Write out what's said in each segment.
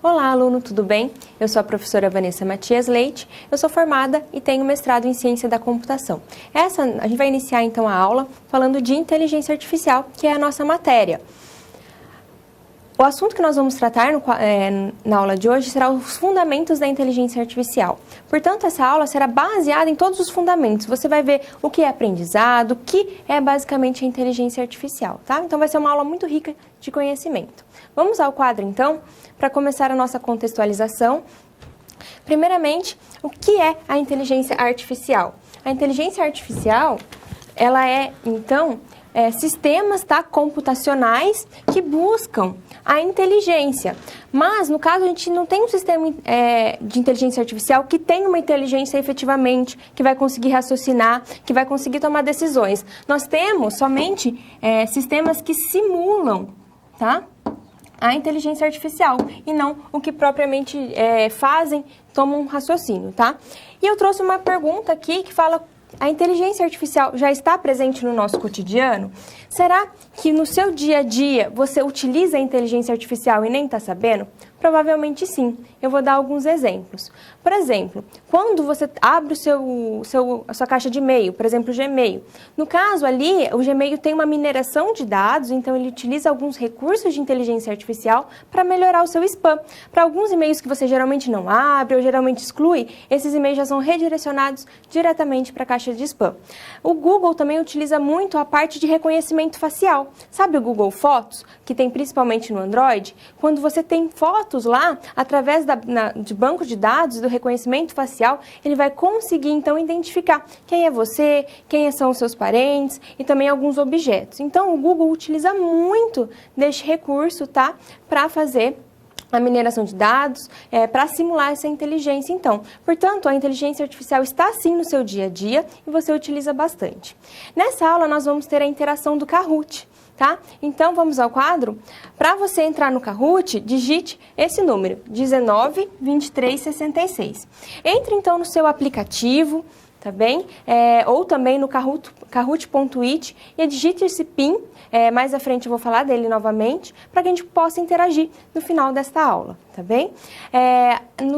Olá, aluno, tudo bem? Eu sou a professora Vanessa Matias Leite, eu sou formada e tenho mestrado em Ciência da Computação. A gente vai iniciar então a aula falando de inteligência artificial, que é a nossa matéria. O assunto que nós vamos tratar na aula de hoje será os fundamentos da inteligência artificial. Portanto, essa aula será baseada em todos os fundamentos. Você vai ver o que é aprendizado, o que é basicamente a inteligência artificial, tá? Então, vai ser uma aula muito rica de conhecimento. Vamos ao quadro, então, para começar a nossa contextualização. Primeiramente, o que é a inteligência artificial? A inteligência artificial, ela é, então, sistemas computacionais que buscam a inteligência. Mas, no caso, a gente não tem um sistema de inteligência artificial que tem uma inteligência efetivamente, que vai conseguir raciocinar, que vai conseguir tomar decisões. Nós temos somente sistemas que simulam, tá? A inteligência artificial e não o que propriamente fazem, tomam um raciocínio, tá? E eu trouxe uma pergunta aqui que fala: a inteligência artificial já está presente no nosso cotidiano? Será que no seu dia a dia você utiliza a inteligência artificial e nem está sabendo? Provavelmente sim. Eu vou dar alguns exemplos. Por exemplo, quando você abre a sua caixa de e-mail, por exemplo, o Gmail. No caso ali, o Gmail tem uma mineração de dados, então ele utiliza alguns recursos de inteligência artificial para melhorar o seu spam. Para alguns e-mails que você geralmente não abre ou geralmente exclui, esses e-mails já são redirecionados diretamente para a caixa de spam. O Google também utiliza muito a parte de reconhecimento facial. Sabe o Google Fotos, que tem principalmente no Android? Quando você tem fotos lá, através de banco de dados do reconhecimento facial, ele vai conseguir, então, identificar quem é você, quem são os seus parentes e também alguns objetos. Então, o Google utiliza muito deste recurso, tá? Para fazer a mineração de dados, para simular essa inteligência. Então, portanto, a inteligência artificial está sim no seu dia a dia e você utiliza bastante. Nessa aula, nós vamos ter a interação do Kahoot, tá? Então, vamos ao quadro. Para você entrar no Kahoot, digite esse número, 192366. Entre, então, no seu aplicativo, tá bem? Ou também no kahoot.it e digite esse PIN, mais à frente eu vou falar dele novamente, para que a gente possa interagir no final desta aula, tá bem?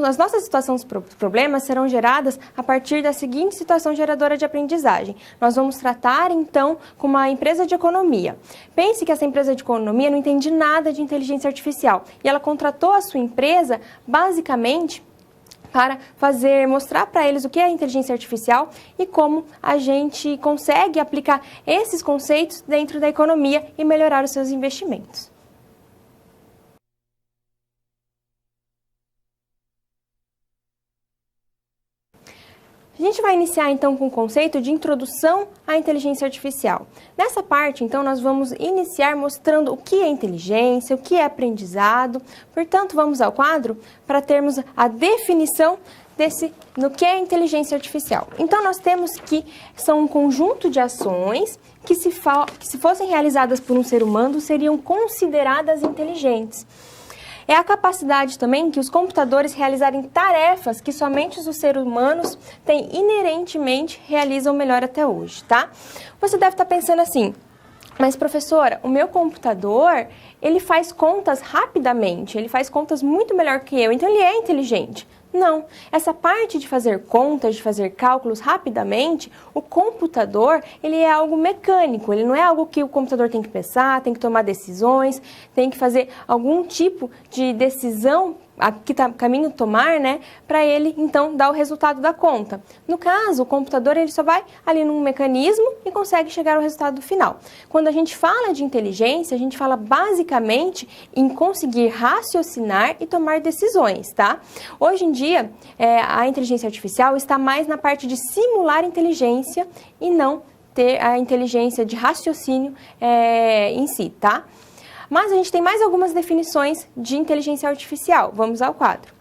As nossas situações problemas serão geradas a partir da seguinte situação geradora de aprendizagem. Nós vamos tratar, então, com uma empresa de economia. Pense que essa empresa de economia não entende nada de inteligência artificial e ela contratou a sua empresa, basicamente, para mostrar para eles o que é a inteligência artificial e como a gente consegue aplicar esses conceitos dentro da economia e melhorar os seus investimentos. A gente vai iniciar, então, com o conceito de introdução à inteligência artificial. Nessa parte, então, nós vamos iniciar mostrando o que é inteligência, o que é aprendizado. Portanto, vamos ao quadro para termos a definição do que é inteligência artificial. Então, nós temos que são um conjunto de ações que, se fossem realizadas por um ser humano, seriam consideradas inteligentes. É a capacidade também que os computadores realizarem tarefas que somente os seres humanos inerentemente realizam melhor até hoje, tá? Você deve estar pensando assim: mas professora, o meu computador, ele faz contas rapidamente, ele faz contas muito melhor que eu, então ele é inteligente. Não, essa parte de fazer contas, de fazer cálculos rapidamente, o computador, ele é algo mecânico, ele não é algo que o computador tem que pensar, tem que tomar decisões, tem que fazer algum tipo de decisão que está caminho tomar, né, para ele, então, dar o resultado da conta. No caso, o computador, ele só vai ali num mecanismo e consegue chegar ao resultado final. Quando a gente fala de inteligência, a gente fala basicamente em conseguir raciocinar e tomar decisões, tá? Hoje em dia, a inteligência artificial está mais na parte de simular inteligência e não ter a inteligência de raciocínio em si, tá? Mas a gente tem mais algumas definições de inteligência artificial. Vamos ao quadro.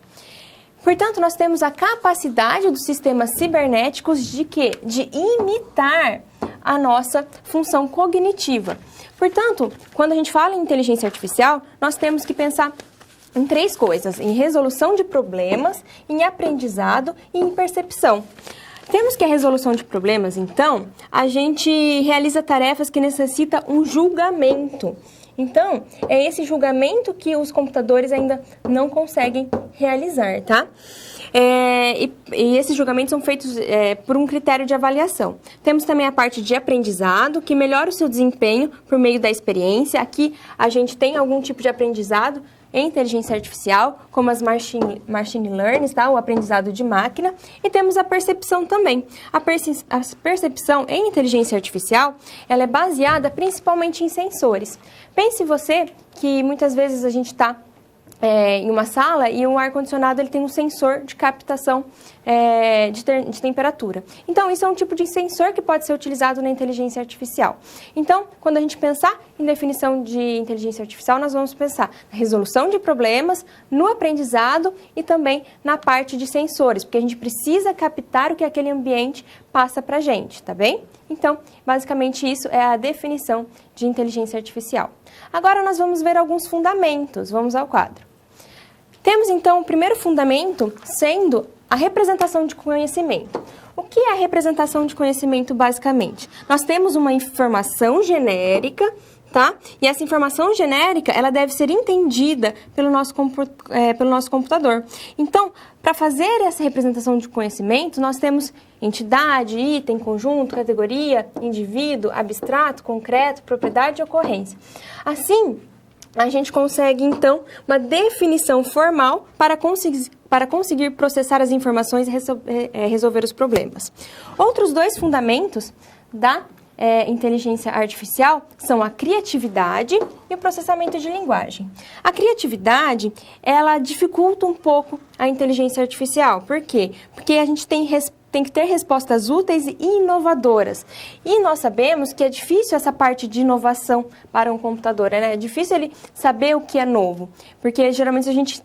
Portanto, nós temos a capacidade dos sistemas cibernéticos de quê? De imitar a nossa função cognitiva. Portanto, quando a gente fala em inteligência artificial, nós temos que pensar em três coisas: em resolução de problemas, em aprendizado e em percepção. Temos que a resolução de problemas, então, a gente realiza tarefas que necessitam um julgamento. Então, é esse julgamento que os computadores ainda não conseguem realizar, tá? E esses julgamentos são feitos por um critério de avaliação. Temos também a parte de aprendizado, que melhora o seu desempenho por meio da experiência. Aqui a gente tem algum tipo de aprendizado em inteligência artificial, como as machine learning, tá? O aprendizado de máquina. E temos a percepção também. A percepção em inteligência artificial, ela é baseada principalmente em sensores. Pense você que muitas vezes a gente está em uma sala e o ar-condicionado ele tem um sensor de captação de temperatura. Então, isso é um tipo de sensor que pode ser utilizado na inteligência artificial. Então, quando a gente pensar em definição de inteligência artificial, nós vamos pensar na resolução de problemas, no aprendizado e também na parte de sensores, porque a gente precisa captar o que aquele ambiente passa para a gente, tá bem? Então, basicamente isso é a definição de inteligência artificial. Agora nós vamos ver alguns fundamentos. Vamos ao quadro. Temos, então, o primeiro fundamento sendo a representação de conhecimento. O que é a representação de conhecimento, basicamente? Nós temos uma informação genérica, tá? E essa informação genérica, ela deve ser entendida pelo nosso computador. Então, para fazer essa representação de conhecimento, nós temos entidade, item, conjunto, categoria, indivíduo, abstrato, concreto, propriedade e ocorrência. Assim, a gente consegue, então, uma definição formal para conseguir processar as informações e resolver os problemas. Outros dois fundamentos da inteligência artificial são a criatividade e o processamento de linguagem. A criatividade, ela dificulta um pouco a inteligência artificial. Por quê? Porque a gente tem que ter respostas úteis e inovadoras. E nós sabemos que é difícil essa parte de inovação para um computador, né? É difícil ele saber o que é novo, porque geralmente a gente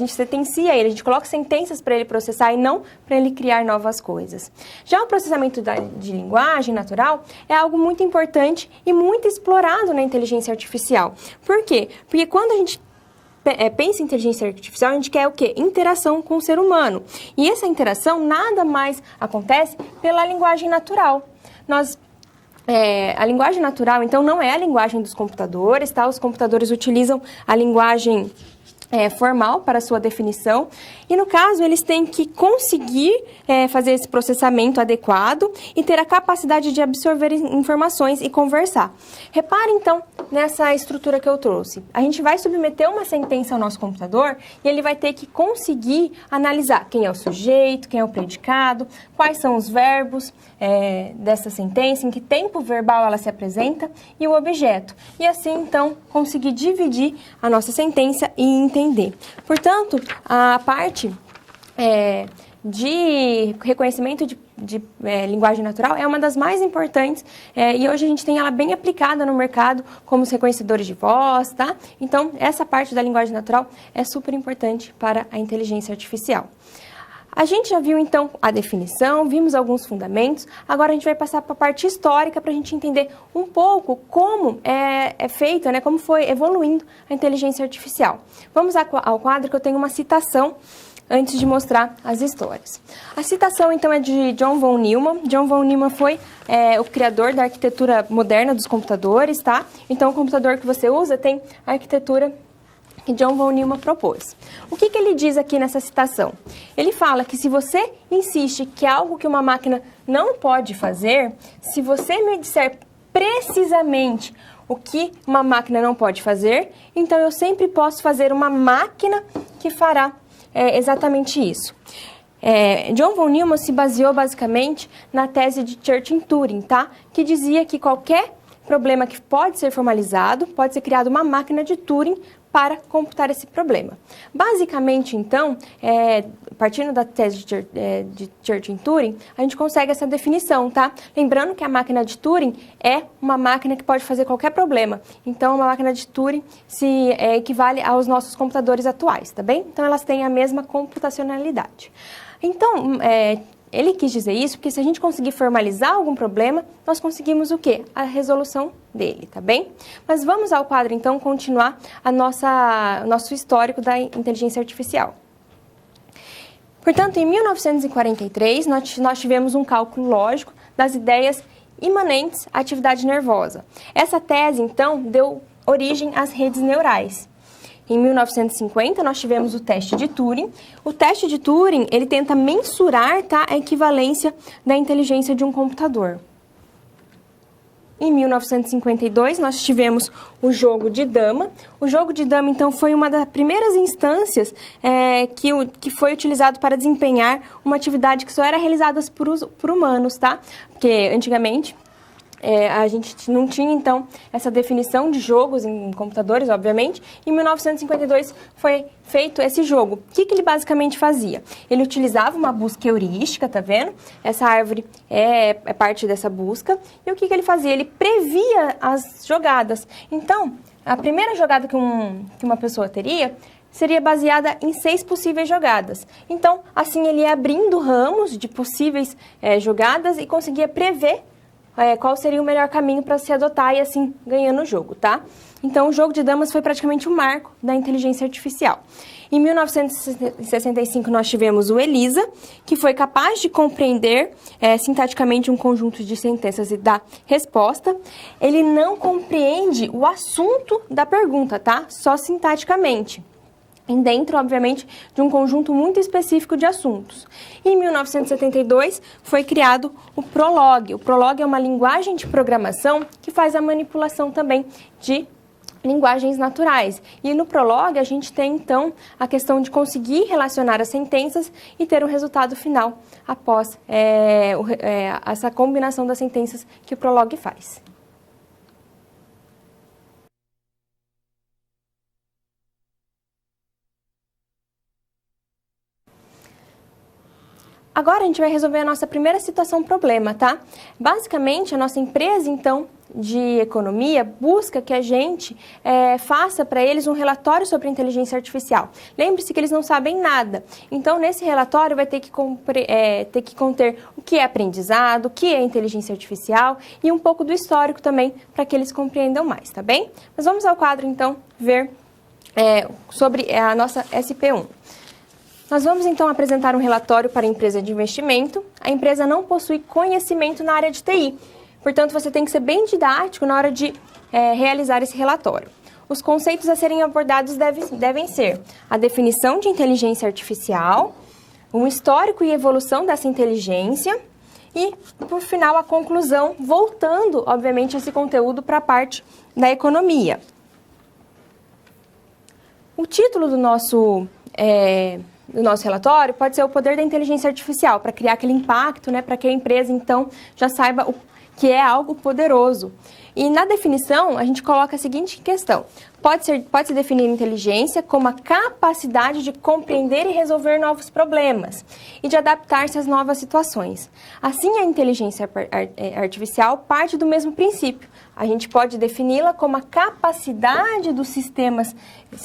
sentencia ele, a gente coloca sentenças para ele processar e não para ele criar novas coisas. Já o processamento de linguagem natural é algo muito importante e muito explorado na inteligência artificial. Por quê? Porque quando a gente pensa em inteligência artificial, a gente quer o quê? Interação com o ser humano. E essa interação nada mais acontece pela linguagem natural. A linguagem natural, então, não é a linguagem dos computadores, tá? Os computadores utilizam a linguagem formal para sua definição, e no caso eles têm que conseguir fazer esse processamento adequado e ter a capacidade de absorver informações e conversar. Repare então nessa estrutura que eu trouxe. A gente vai submeter uma sentença ao nosso computador e ele vai ter que conseguir analisar quem é o sujeito, quem é o predicado, quais são os verbos dessa sentença, em que tempo verbal ela se apresenta e o objeto. E assim então conseguir dividir a nossa sentença e entender. Portanto, a parte de reconhecimento de linguagem natural é uma das mais importantes e hoje a gente tem ela bem aplicada no mercado como os reconhecedores de voz, tá? Então, essa parte da linguagem natural é super importante para a inteligência artificial. A gente já viu, então, a definição, vimos alguns fundamentos, agora a gente vai passar para a parte histórica para a gente entender um pouco como é feita, né, como foi evoluindo a inteligência artificial. Vamos ao quadro que eu tenho uma citação antes de mostrar as histórias. A citação, então, é de John von Neumann. John von Neumann foi o criador da arquitetura moderna dos computadores, tá? Então, o computador que você usa tem a arquitetura que John von Neumann propôs. O que ele diz aqui nessa citação? Ele fala que se você insiste que é algo que uma máquina não pode fazer, se você me disser precisamente o que uma máquina não pode fazer, então eu sempre posso fazer uma máquina que fará exatamente isso. John von Neumann se baseou basicamente na tese de Church-Turing, tá? Que dizia que qualquer problema que pode ser formalizado, pode ser criada uma máquina de Turing para computar esse problema. Basicamente, então, partindo da tese de Church-Turing, a gente consegue essa definição, tá? Lembrando que a máquina de Turing é uma máquina que pode fazer qualquer problema. Então, uma máquina de Turing se equivale aos nossos computadores atuais, tá bem? Então, elas têm a mesma computacionalidade. Então, ele quis dizer isso porque se a gente conseguir formalizar algum problema, nós conseguimos o quê? A resolução dele, tá bem? Mas vamos ao quadro, então, continuar o nosso histórico da inteligência artificial. Portanto, em 1943, nós tivemos um cálculo lógico das ideias imanentes à atividade nervosa. Essa tese, então, deu origem às redes neurais. Em 1950, nós tivemos o teste de Turing. O teste de Turing, ele tenta mensurar, tá, a equivalência da inteligência de um computador. Em 1952, nós tivemos o jogo de dama. O jogo de dama, então, foi uma das primeiras instâncias que foi utilizado para desempenhar uma atividade que só era realizada por humanos, tá? Porque, antigamente, a gente não tinha, então, essa definição de jogos em computadores, obviamente. Em 1952 foi feito esse jogo. O que ele basicamente fazia? Ele utilizava uma busca heurística, tá vendo? Essa árvore é parte dessa busca. E o que ele fazia? Ele previa as jogadas. Então, a primeira jogada que uma pessoa teria seria baseada em 6 possíveis jogadas. Então, assim, ele ia abrindo ramos de possíveis jogadas e conseguia prever qual seria o melhor caminho para se adotar e assim ganhando o jogo, tá? Então, o jogo de damas foi praticamente um marco da inteligência artificial. Em 1965, nós tivemos o ELIZA, que foi capaz de compreender sintaticamente um conjunto de sentenças e dar resposta. Ele não compreende o assunto da pergunta, tá? Só sintaticamente. Dentro, obviamente, de um conjunto muito específico de assuntos. Em 1972, foi criado o Prolog. O Prolog é uma linguagem de programação que faz a manipulação também de linguagens naturais. E no Prolog, a gente tem, então, a questão de conseguir relacionar as sentenças e ter um resultado final após essa combinação das sentenças que o Prolog faz. Agora a gente vai resolver a nossa primeira situação problema, tá? Basicamente, a nossa empresa, então, de economia busca que a gente faça para eles um relatório sobre inteligência artificial. Lembre-se que eles não sabem nada. Então, nesse relatório vai ter que conter o que é aprendizado, o que é inteligência artificial e um pouco do histórico também para que eles compreendam mais, tá bem? Mas vamos ao quadro, então, ver sobre a nossa SP1. Nós vamos, então, apresentar um relatório para a empresa de investimento. A empresa não possui conhecimento na área de TI. Portanto, você tem que ser bem didático na hora de realizar esse relatório. Os conceitos a serem abordados devem ser a definição de inteligência artificial, um histórico e evolução dessa inteligência e, por final, a conclusão, voltando, obviamente, esse conteúdo para a parte da economia. O título do nosso relatório pode ser o poder da inteligência artificial, para criar aquele impacto, né, para que a empresa, então, já saiba que é algo poderoso. E na definição, a gente coloca a seguinte questão. Pode-se definir inteligência como a capacidade de compreender e resolver novos problemas e de adaptar-se às novas situações. Assim, a inteligência artificial parte do mesmo princípio. A gente pode defini-la como a capacidade dos sistemas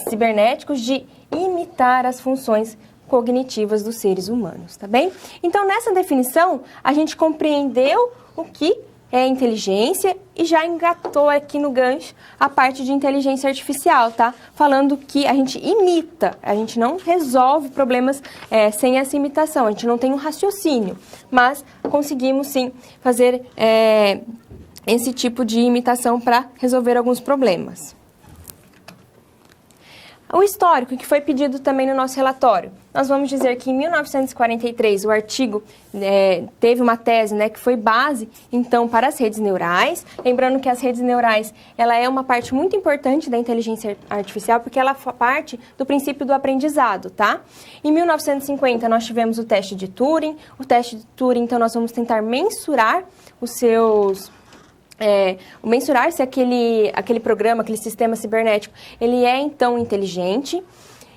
cibernéticos de imitar as funções cognitivas dos seres humanos, tá bem? Então, nessa definição, a gente compreendeu o que é inteligência e já engatou aqui no gancho a parte de inteligência artificial, tá? Falando que a gente imita, a gente não resolve problemas sem essa imitação, a gente não tem um raciocínio, mas conseguimos sim fazer esse tipo de imitação para resolver alguns problemas. O histórico, que foi pedido também no nosso relatório. Nós vamos dizer que em 1943 o artigo teve uma tese, né, que foi base, então, para as redes neurais. Lembrando que as redes neurais, ela é uma parte muito importante da inteligência artificial, porque ela parte do princípio do aprendizado, tá? Em 1950 nós tivemos o teste de Turing. O teste de Turing, então, nós vamos tentar mensurar os seus... mensurar se aquele programa, aquele sistema cibernético, ele é, então, inteligente.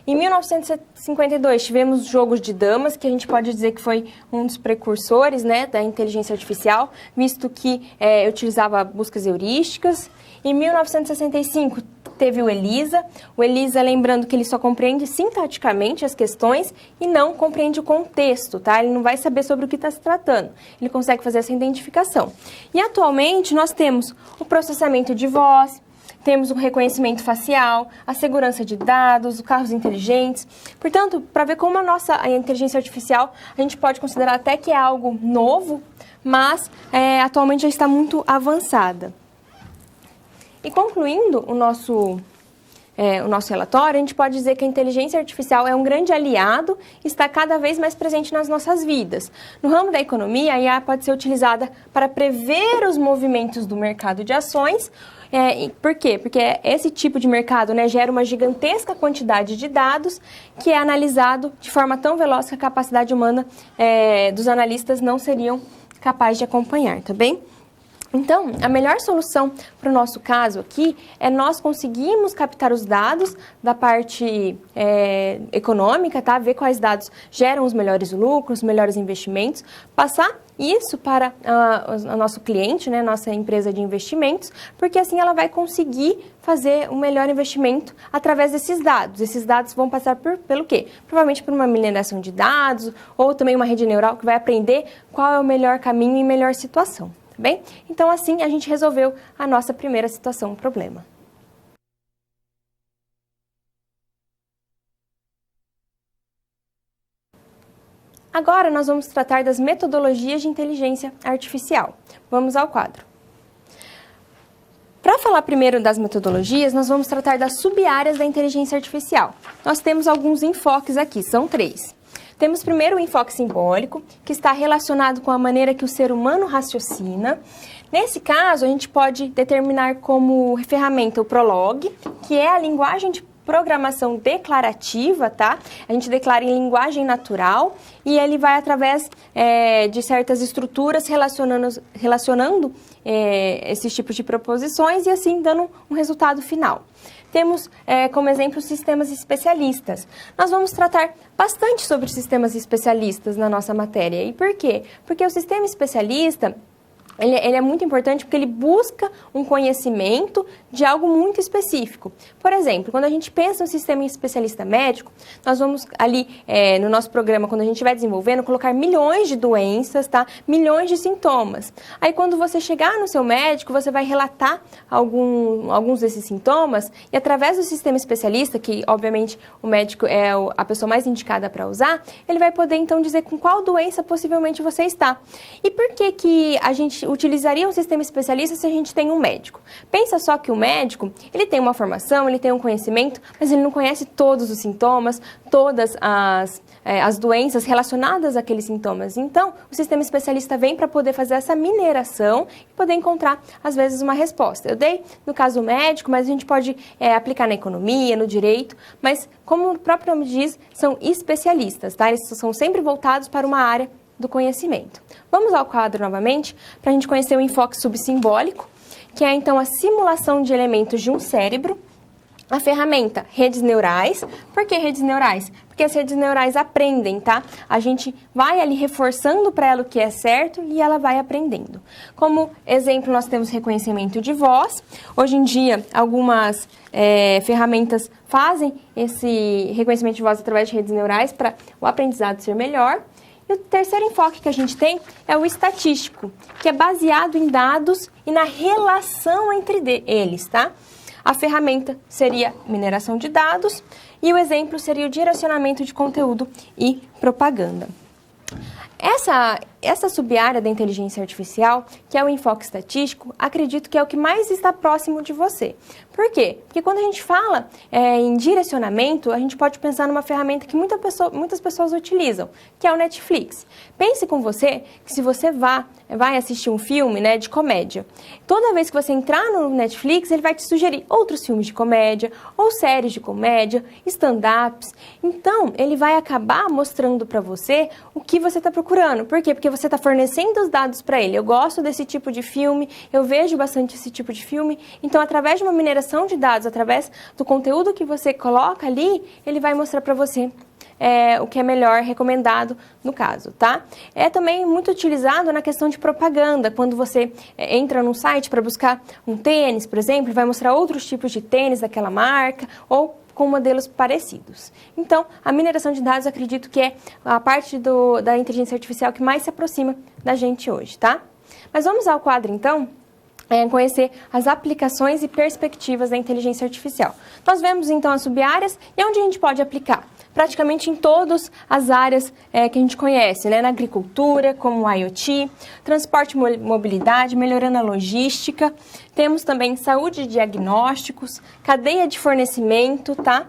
Em 1952, tivemos jogos de damas, que a gente pode dizer que foi um dos precursores, né, da inteligência artificial, visto que utilizava buscas heurísticas. Em 1965, teve o ELIZA. O ELIZA, lembrando que ele só compreende sintaticamente as questões e não compreende o contexto, tá? Ele não vai saber sobre o que está se tratando. Ele consegue fazer essa identificação. E, atualmente, nós temos o processamento de voz, temos o reconhecimento facial, a segurança de dados, os carros inteligentes. Portanto, para ver como a inteligência artificial, a gente pode considerar até que é algo novo, mas atualmente já está muito avançada. E concluindo o nosso relatório, a gente pode dizer que a inteligência artificial é um grande aliado e está cada vez mais presente nas nossas vidas. No ramo da economia, a IA pode ser utilizada para prever os movimentos do mercado de ações. Por quê? Porque esse tipo de mercado, né, gera uma gigantesca quantidade de dados que é analisado de forma tão veloz que a capacidade humana dos analistas não seriam capazes de acompanhar, tá bem? Então, a melhor solução para o nosso caso aqui é nós conseguirmos captar os dados da parte econômica, tá? Ver quais dados geram os melhores lucros, os melhores investimentos, passar isso para o nosso cliente, né, nossa empresa de investimentos, porque assim ela vai conseguir fazer um melhor investimento através desses dados. Esses dados vão passar pelo quê? Provavelmente por uma mineração de dados ou também uma rede neural que vai aprender qual é o melhor caminho e melhor situação. Bem, então assim a gente resolveu a nossa primeira situação, problema. Agora nós vamos tratar das metodologias de inteligência artificial. Vamos ao quadro. Para falar primeiro das metodologias, nós vamos tratar das sub-áreas da inteligência artificial. Nós temos alguns enfoques aqui, são 3. Temos primeiro o enfoque simbólico, que está relacionado com a maneira que o ser humano raciocina. Nesse caso, a gente pode determinar como ferramenta o Prolog, que é a linguagem de programação declarativa, tá? A gente declara em linguagem natural e ele vai através de certas estruturas relacionando esses tipos de proposições e assim dando um resultado final. Temos como exemplo os sistemas especialistas. Nós vamos tratar bastante sobre sistemas especialistas na nossa matéria. E por quê? Porque o sistema especialista ele é muito importante porque ele busca um conhecimento de algo muito específico. Por exemplo, quando a gente pensa no sistema especialista médico, nós vamos ali no nosso programa, quando a gente estiver desenvolvendo, colocar milhões de doenças, tá? Milhões de sintomas. Aí quando você chegar no seu médico, você vai relatar alguns desses sintomas e através do sistema especialista, que obviamente o médico é a pessoa mais indicada para usar, ele vai poder então dizer com qual doença possivelmente você está. E por que a gente utilizaria um sistema especialista se a gente tem um médico? Pensa só que o médico, ele tem uma formação, ele tem um conhecimento, mas ele não conhece todos os sintomas, todas as doenças relacionadas àqueles sintomas. Então, o sistema especialista vem para poder fazer essa mineração e poder encontrar, às vezes, uma resposta. Eu dei no caso médico, mas a gente pode aplicar na economia, no direito, mas como o próprio nome diz, são especialistas, tá? Eles são sempre voltados para uma área do conhecimento. Vamos ao quadro novamente, para a gente conhecer o enfoque subsimbólico, que é então a simulação de elementos de um cérebro. A ferramenta, redes neurais. Por que redes neurais? Porque as redes neurais aprendem, tá? A gente vai ali reforçando para ela o que é certo e ela vai aprendendo. Como exemplo, nós temos reconhecimento de voz. Hoje em dia, algumas ferramentas fazem esse reconhecimento de voz através de redes neurais para o aprendizado ser melhor. E o terceiro enfoque que a gente tem é o estatístico, que é baseado em dados e na relação entre eles, tá? A ferramenta seria mineração de dados e o exemplo seria o direcionamento de conteúdo e propaganda. Essa sub-área da inteligência artificial, que é o enfoque estatístico, acredito que é o que mais está próximo de você. Por quê? Porque quando a gente fala em direcionamento, a gente pode pensar numa ferramenta que muitas pessoas utilizam, que é o Netflix. Pense com você que se você vai assistir um filme, né, de comédia, toda vez que você entrar no Netflix, ele vai te sugerir outros filmes de comédia, ou séries de comédia, stand-ups. Então, ele vai acabar mostrando para você o que você está procurando. Por quê? Porque você está fornecendo os dados para ele. Eu gosto desse tipo de filme, eu vejo bastante esse tipo de filme. Então, através de uma mineração de dados, através do conteúdo que você coloca ali, ele vai mostrar para você o que é melhor, recomendado no caso, tá? É também muito utilizado na questão de propaganda. Quando você entra num site para buscar um tênis, por exemplo, vai mostrar outros tipos de tênis daquela marca ou com modelos parecidos. Então, a mineração de dados, acredito que é a parte da inteligência artificial que mais se aproxima da gente hoje, tá? Mas vamos ao quadro, então, conhecer as aplicações e perspectivas da inteligência artificial. Nós vemos, então, as sub-áreas e onde a gente pode aplicar. praticamente em todas as áreas que a gente conhece, né? Na agricultura, como o IoT, transporte e mobilidade, melhorando a logística. Temos também saúde e diagnósticos, cadeia de fornecimento, tá?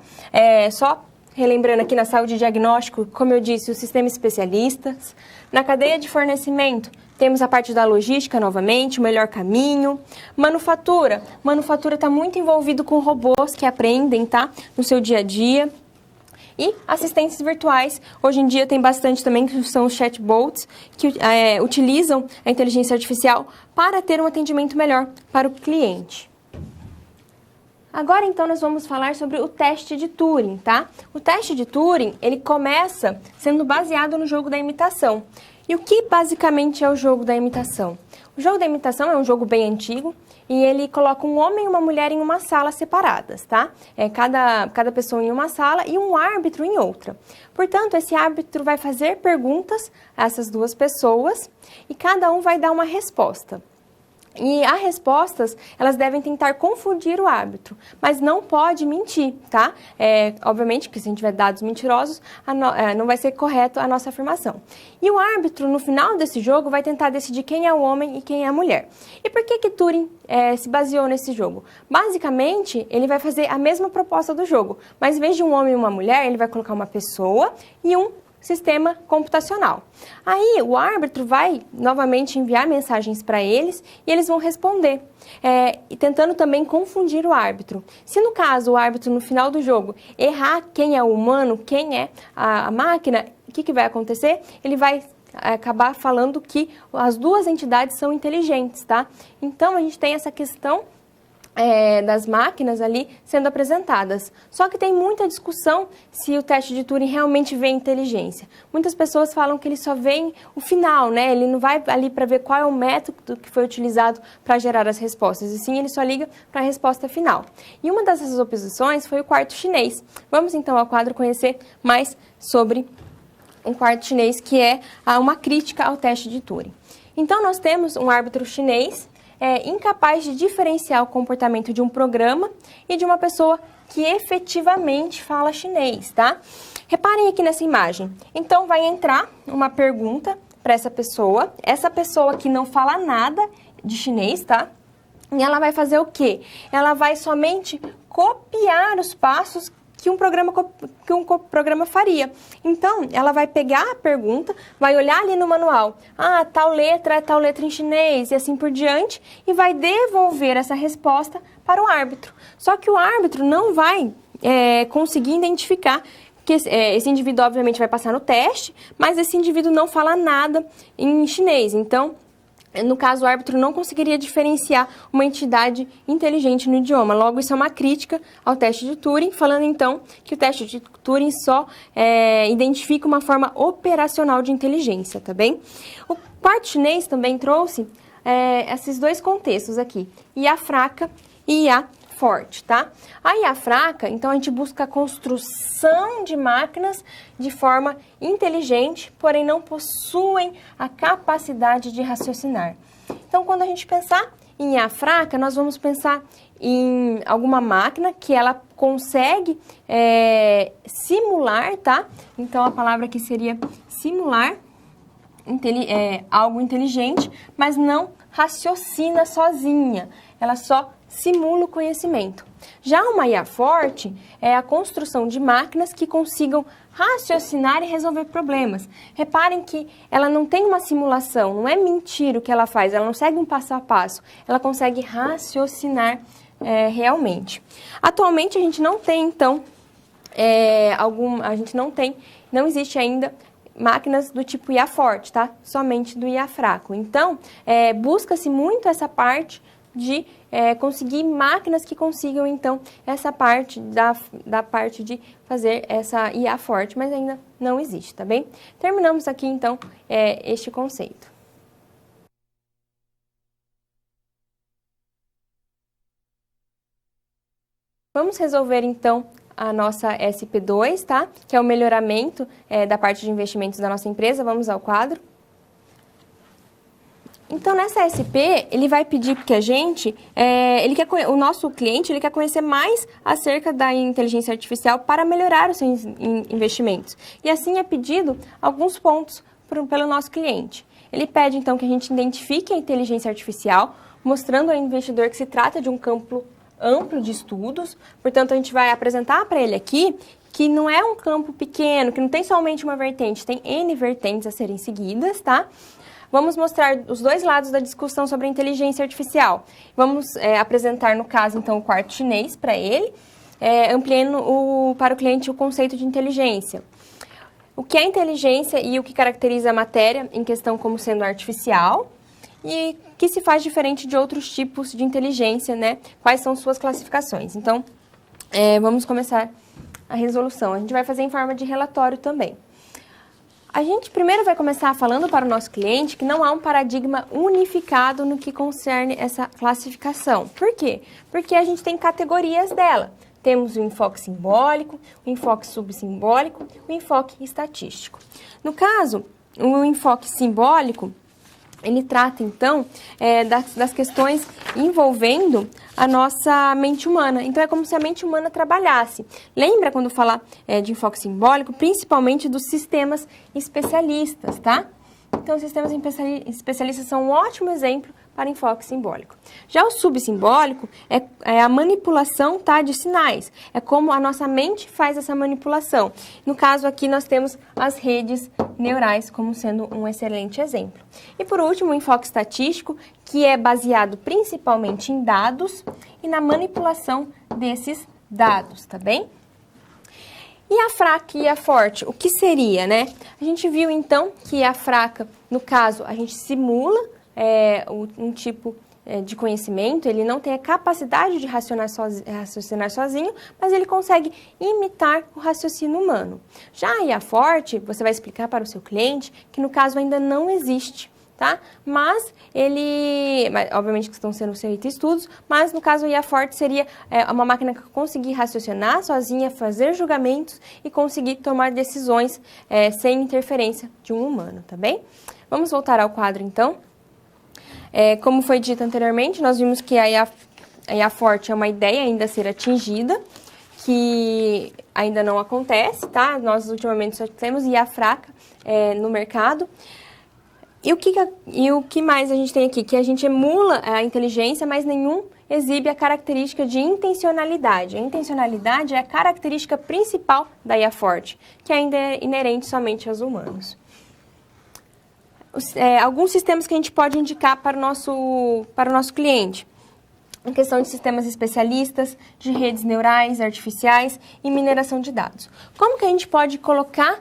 Só relembrando aqui na saúde e diagnóstico, como eu disse, o sistema especialistas. Na cadeia de fornecimento, temos a parte da logística novamente, o melhor caminho. Manufatura. Manufatura está muito envolvido com robôs que aprendem, tá? No seu dia a dia. E assistentes virtuais, hoje em dia tem bastante também, que são os chatbots, que utilizam a inteligência artificial para ter um atendimento melhor para o cliente. Agora, então, nós vamos falar sobre o teste de Turing, tá? O teste de Turing, ele começa sendo baseado no jogo da imitação. E o que basicamente é o jogo da imitação? O jogo da imitação é um jogo bem antigo e ele coloca um homem e uma mulher em uma sala separadas, tá? Cada pessoa em uma sala e um árbitro em outra. Portanto, esse árbitro vai fazer perguntas a essas duas pessoas e cada um vai dar uma resposta. E as respostas, elas devem tentar confundir o árbitro, mas não pode mentir, tá? Obviamente que se a gente tiver dados mentirosos, não vai ser correto a nossa afirmação. E o árbitro, no final desse jogo, vai tentar decidir quem é o homem e quem é a mulher. E por que Turing se baseou nesse jogo? Basicamente, ele vai fazer a mesma proposta do jogo, mas em vez de um homem e uma mulher, ele vai colocar uma pessoa e um sistema computacional. Aí o árbitro vai novamente enviar mensagens para eles e eles vão responder, e tentando também confundir o árbitro. Se no caso o árbitro no final do jogo errar quem é o humano, quem é a máquina, o que vai acontecer? Ele vai acabar falando que as duas entidades são inteligentes, tá? Então a gente tem essa questão das máquinas ali sendo apresentadas. Só que tem muita discussão se o teste de Turing realmente vê inteligência. Muitas pessoas falam que ele só vê o final, né? Ele não vai ali para ver qual é o método que foi utilizado para gerar as respostas, e sim ele só liga para a resposta final. E uma dessas oposições foi o quarto chinês. Vamos então ao quadro conhecer mais sobre um quarto chinês, que é uma crítica ao teste de Turing. Então nós temos um árbitro chinês incapaz de diferenciar o comportamento de um programa e de uma pessoa que efetivamente fala chinês, tá? Reparem aqui nessa imagem. Então, vai entrar uma pergunta para essa pessoa que não fala nada de chinês, tá? E ela vai fazer o quê? Ela vai somente copiar os passos que um programa faria. Então, ela vai pegar a pergunta, vai olhar ali no manual, tal letra é tal letra em chinês, e assim por diante, e vai devolver essa resposta para o árbitro. Só que o árbitro não vai conseguir identificar que esse indivíduo, obviamente, vai passar no teste, mas esse indivíduo não fala nada em chinês. Então, no caso, o árbitro não conseguiria diferenciar uma entidade inteligente no idioma. Logo, isso é uma crítica ao teste de Turing, falando então que o teste de Turing só identifica uma forma operacional de inteligência, tá bem? O quarto chinês também trouxe esses dois contextos aqui, IA fraca e IA forte, tá? A IA fraca, então a gente busca a construção de máquinas de forma inteligente, porém não possuem a capacidade de raciocinar. Então, quando a gente pensar em IA fraca, nós vamos pensar em alguma máquina que ela consegue simular, tá? Então, a palavra aqui seria simular algo inteligente, mas não raciocina sozinha. Ela só simula o conhecimento. Já uma IA forte é a construção de máquinas que consigam raciocinar e resolver problemas. Reparem que ela não tem uma simulação, não é mentir o que ela faz, ela não segue um passo a passo, ela consegue raciocinar realmente. Atualmente a gente não tem, então, não existe ainda máquinas do tipo IA forte, tá? Somente do IA fraco. Então, busca-se muito essa parte de conseguir máquinas que consigam, então, essa parte da parte de fazer essa IA forte, mas ainda não existe, tá bem? Terminamos aqui, então, este conceito. Vamos resolver, então, a nossa SP2, tá? Que é o melhoramento da parte de investimentos da nossa empresa. Vamos ao quadro. Então, nessa SP, ele vai pedir que a gente, o nosso cliente, ele quer conhecer mais acerca da inteligência artificial para melhorar os seus investimentos. E assim é pedido alguns pontos pelo nosso cliente. Ele pede, então, que a gente identifique a inteligência artificial, mostrando ao investidor que se trata de um campo amplo de estudos. Portanto, a gente vai apresentar para ele aqui que não é um campo pequeno, que não tem somente uma vertente, tem N vertentes a serem seguidas, tá? Vamos mostrar os dois lados da discussão sobre a inteligência artificial. Vamos apresentar, no caso, então, o quarto chinês para ele, ampliando para o cliente o conceito de inteligência. O que é inteligência e o que caracteriza a matéria em questão como sendo artificial e que se faz diferente de outros tipos de inteligência, né? Quais são suas classificações. Então, vamos começar a resolução. A gente vai fazer em forma de relatório também. A gente primeiro vai começar falando para o nosso cliente que não há um paradigma unificado no que concerne essa classificação. Por quê? Porque a gente tem categorias dela. Temos o enfoque simbólico, o enfoque subsimbólico, o enfoque estatístico. No caso, o enfoque simbólico, ele trata, então, das questões envolvendo a nossa mente humana. Então, é como se a mente humana trabalhasse. Lembra quando falar de enfoque simbólico? Principalmente dos sistemas especialistas, tá? Então, os sistemas especialistas são um ótimo exemplo para enfoque simbólico. Já o subsimbólico é a manipulação, tá, de sinais. É como a nossa mente faz essa manipulação. No caso aqui, nós temos as redes neurais como sendo um excelente exemplo. E por último, o enfoque estatístico, que é baseado principalmente em dados e na manipulação desses dados, tá bem? E a fraca e a forte, o que seria, né? A gente viu, então, que a fraca, no caso, a gente simula um tipo de conhecimento, ele não tem a capacidade de raciocinar sozinho, mas ele consegue imitar o raciocínio humano. Já a IA forte, você vai explicar para o seu cliente que, no caso, ainda não existe, tá? Mas obviamente que estão sendo feitos estudos, mas no caso, a IA forte seria uma máquina que conseguir raciocinar sozinha, fazer julgamentos e conseguir tomar decisões sem interferência de um humano, tá bem? Vamos voltar ao quadro, então. Como foi dito anteriormente, nós vimos que a IA forte é uma ideia ainda a ser atingida, que ainda não acontece, tá? Nós ultimamente só temos IA fraca no mercado. E o que mais a gente tem aqui? Que a gente emula a inteligência, mas nenhum exibe a característica de intencionalidade. A intencionalidade é a característica principal da IA forte, que ainda é inerente somente aos humanos. Alguns sistemas que a gente pode indicar para o nosso cliente. Em questão de sistemas especialistas, de redes neurais, artificiais e mineração de dados. Como que a gente pode colocar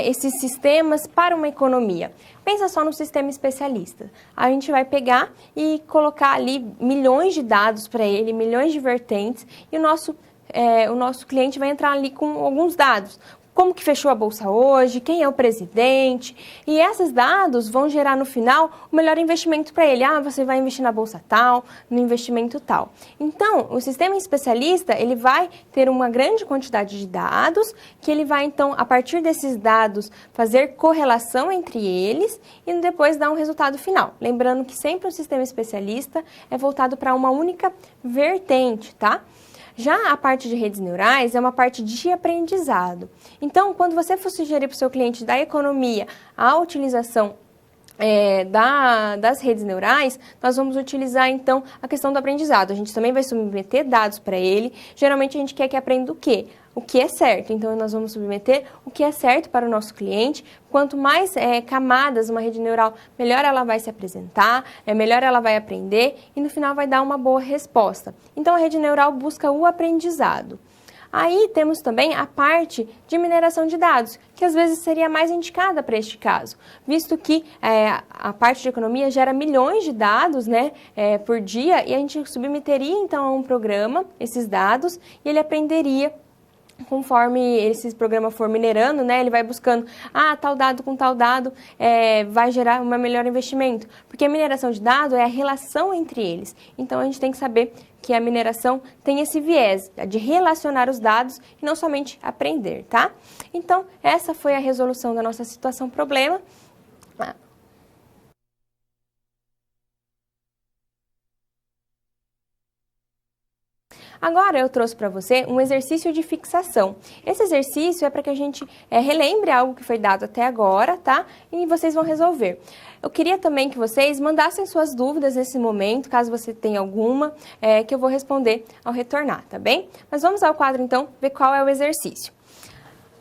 esses sistemas para uma economia? Pensa só no sistema especialista. A gente vai pegar e colocar ali milhões de dados para ele, milhões de vertentes, e o nosso cliente vai entrar ali com alguns dados. Como que fechou a bolsa hoje, quem é o presidente, e esses dados vão gerar no final o melhor investimento para ele. Você vai investir na bolsa tal, no investimento tal. Então, o sistema especialista, ele vai ter uma grande quantidade de dados, que ele vai, então, a partir desses dados, fazer correlação entre eles e depois dar um resultado final. Lembrando que sempre o sistema especialista é voltado para uma única vertente, tá? Já a parte de redes neurais é uma parte de aprendizado. Então, quando você for sugerir para o seu cliente da economia a utilização das redes neurais, nós vamos utilizar, então, a questão do aprendizado. A gente também vai submeter dados para ele. Geralmente, a gente quer que aprenda o quê? O que é certo. Então, nós vamos submeter o que é certo para o nosso cliente. Quanto mais camadas uma rede neural, melhor ela vai se apresentar, melhor ela vai aprender e, no final, vai dar uma boa resposta. Então, a rede neural busca o aprendizado. Aí temos também a parte de mineração de dados, que às vezes seria mais indicada para este caso, visto que a parte de economia gera milhões de dados, né, por dia, e a gente submeteria então a um programa esses dados e ele aprenderia. Conforme esse programa for minerando, né, ele vai buscando, tal dado com tal dado vai gerar um melhor investimento. Porque a mineração de dados é a relação entre eles. Então, a gente tem que saber que a mineração tem esse viés de relacionar os dados e não somente aprender, tá? Então, essa foi a resolução da nossa situação problema. Agora eu trouxe para você um exercício de fixação. Esse exercício é para que a gente relembre algo que foi dado até agora, tá? E vocês vão resolver. Eu queria também que vocês mandassem suas dúvidas nesse momento, caso você tenha alguma, que eu vou responder ao retornar, tá bem? Mas vamos ao quadro então, ver qual é o exercício.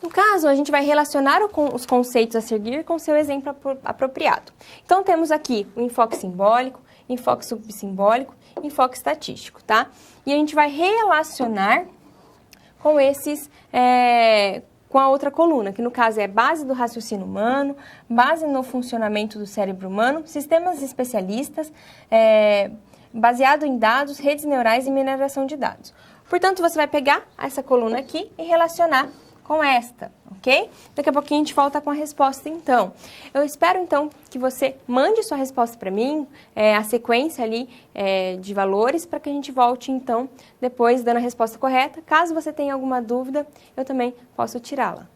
No caso, a gente vai relacionar os conceitos a seguir com o seu exemplo apropriado. Então, temos aqui o enfoque simbólico, enfoque subsimbólico, enfoque estatístico, tá? E a gente vai relacionar com esses, com a outra coluna, que no caso é base do raciocínio humano, base no funcionamento do cérebro humano, sistemas especialistas, baseado em dados, redes neurais e mineração de dados. Portanto, você vai pegar essa coluna aqui e relacionar com esta, ok? Daqui a pouquinho a gente volta com a resposta, então. Eu espero, então, que você mande sua resposta para mim, a sequência ali de valores, para que a gente volte, então, depois dando a resposta correta. Caso você tenha alguma dúvida, eu também posso tirá-la.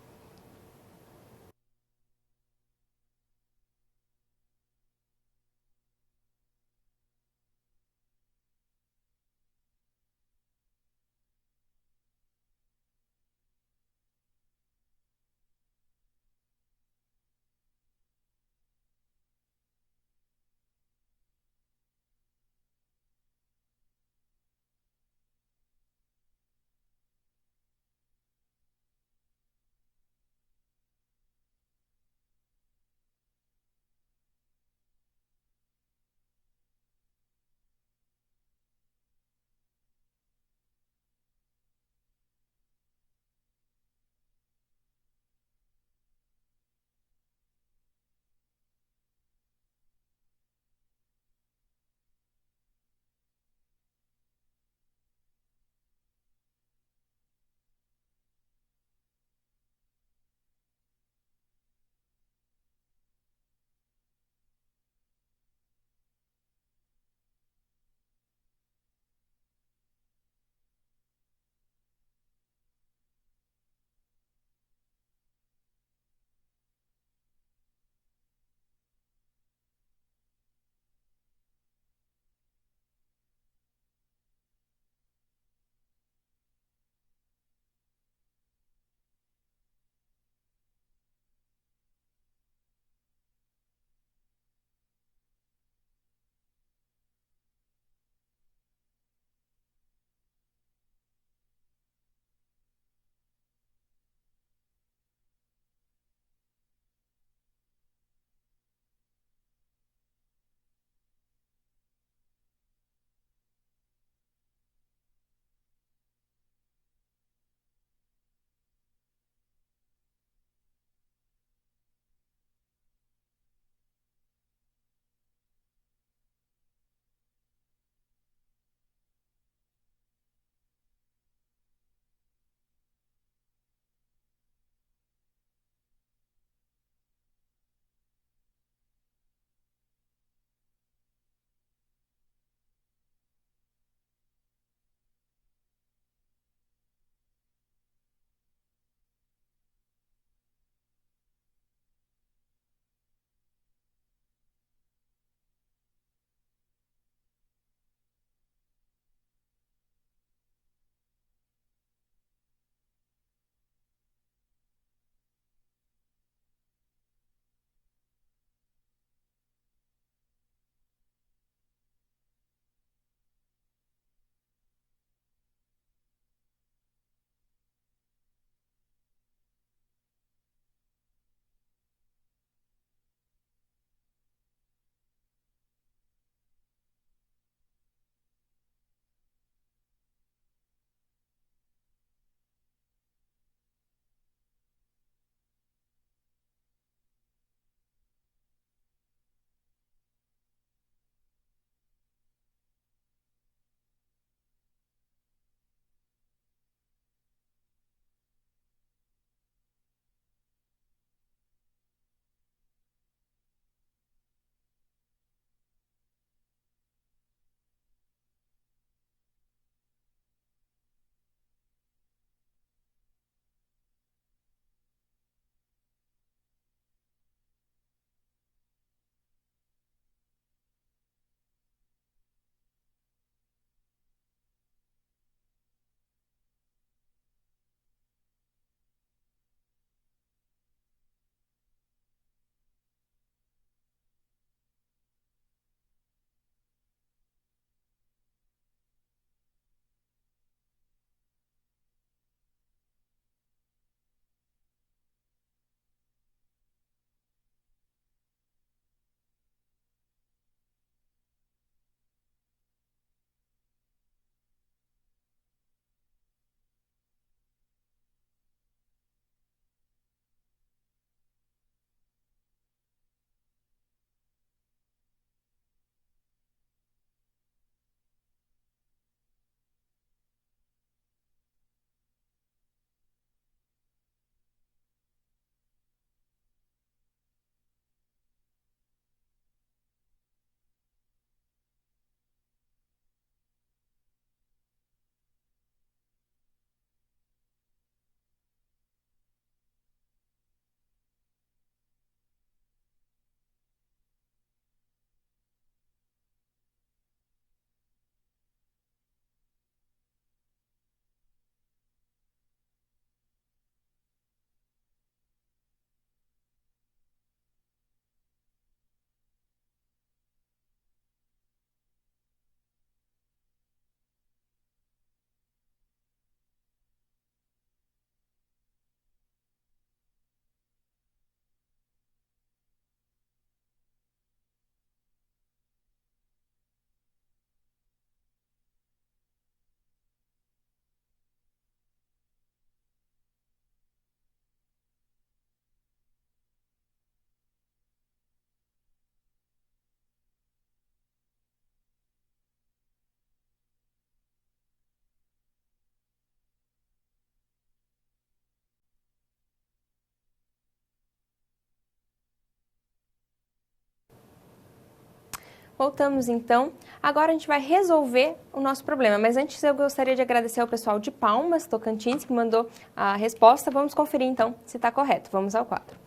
Voltamos então. Agora a gente vai resolver o nosso problema, mas antes eu gostaria de agradecer ao pessoal de Palmas, Tocantins, que mandou a resposta. Vamos conferir então se está correto. Vamos ao quadro.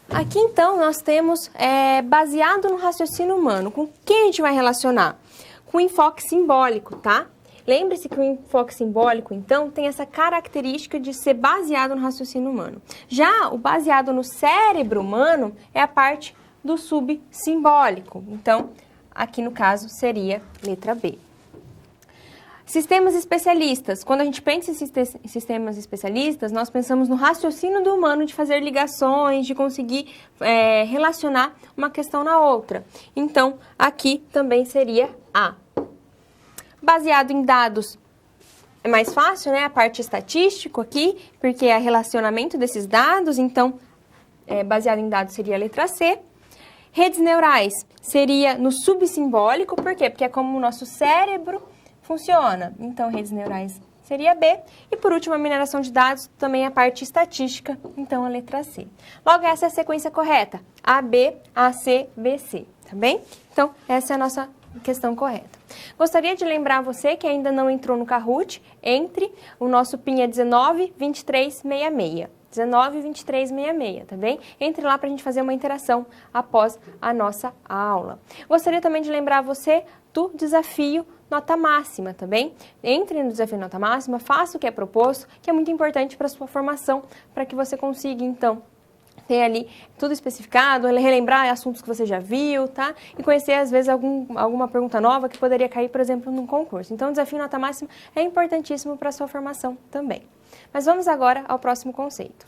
Aqui então nós temos, baseado no raciocínio humano, com quem a gente vai relacionar? Com enfoque simbólico, tá? Lembre-se que o enfoque simbólico, então, tem essa característica de ser baseado no raciocínio humano. Já o baseado no cérebro humano é a parte do subsimbólico. Então, aqui no caso seria letra B. Sistemas especialistas. Quando a gente pensa em sistemas especialistas, nós pensamos no raciocínio do humano de fazer ligações, de conseguir relacionar uma questão na outra. Então, aqui também seria A. Baseado em dados, é mais fácil, né? A parte estatística aqui, porque é relacionamento desses dados. Então, baseado em dados seria a letra C. Redes neurais seria no subsimbólico, por quê? Porque é como o nosso cérebro funciona. Então, redes neurais seria B. E, por último, a mineração de dados também é a parte estatística, então a letra C. Logo, essa é a sequência correta. A, B, A, C, B, C, tá bem? Então, essa é a nossa questão correta. Gostaria de lembrar você que ainda não entrou no Kahoot, entre o nosso PIN é 192366. 192366, tá bem? Entre lá para a gente fazer uma interação após a nossa aula. Gostaria também de lembrar você do desafio Nota Máxima, tá bem? Entre no desafio Nota Máxima, faça o que é proposto, que é muito importante para a sua formação, para que você consiga, então, ter ali tudo especificado, relembrar assuntos que você já viu, tá? E conhecer, às vezes, alguma pergunta nova que poderia cair, por exemplo, num concurso. Então, o desafio Nota Máxima é importantíssimo para a sua formação também. Mas vamos agora ao próximo conceito.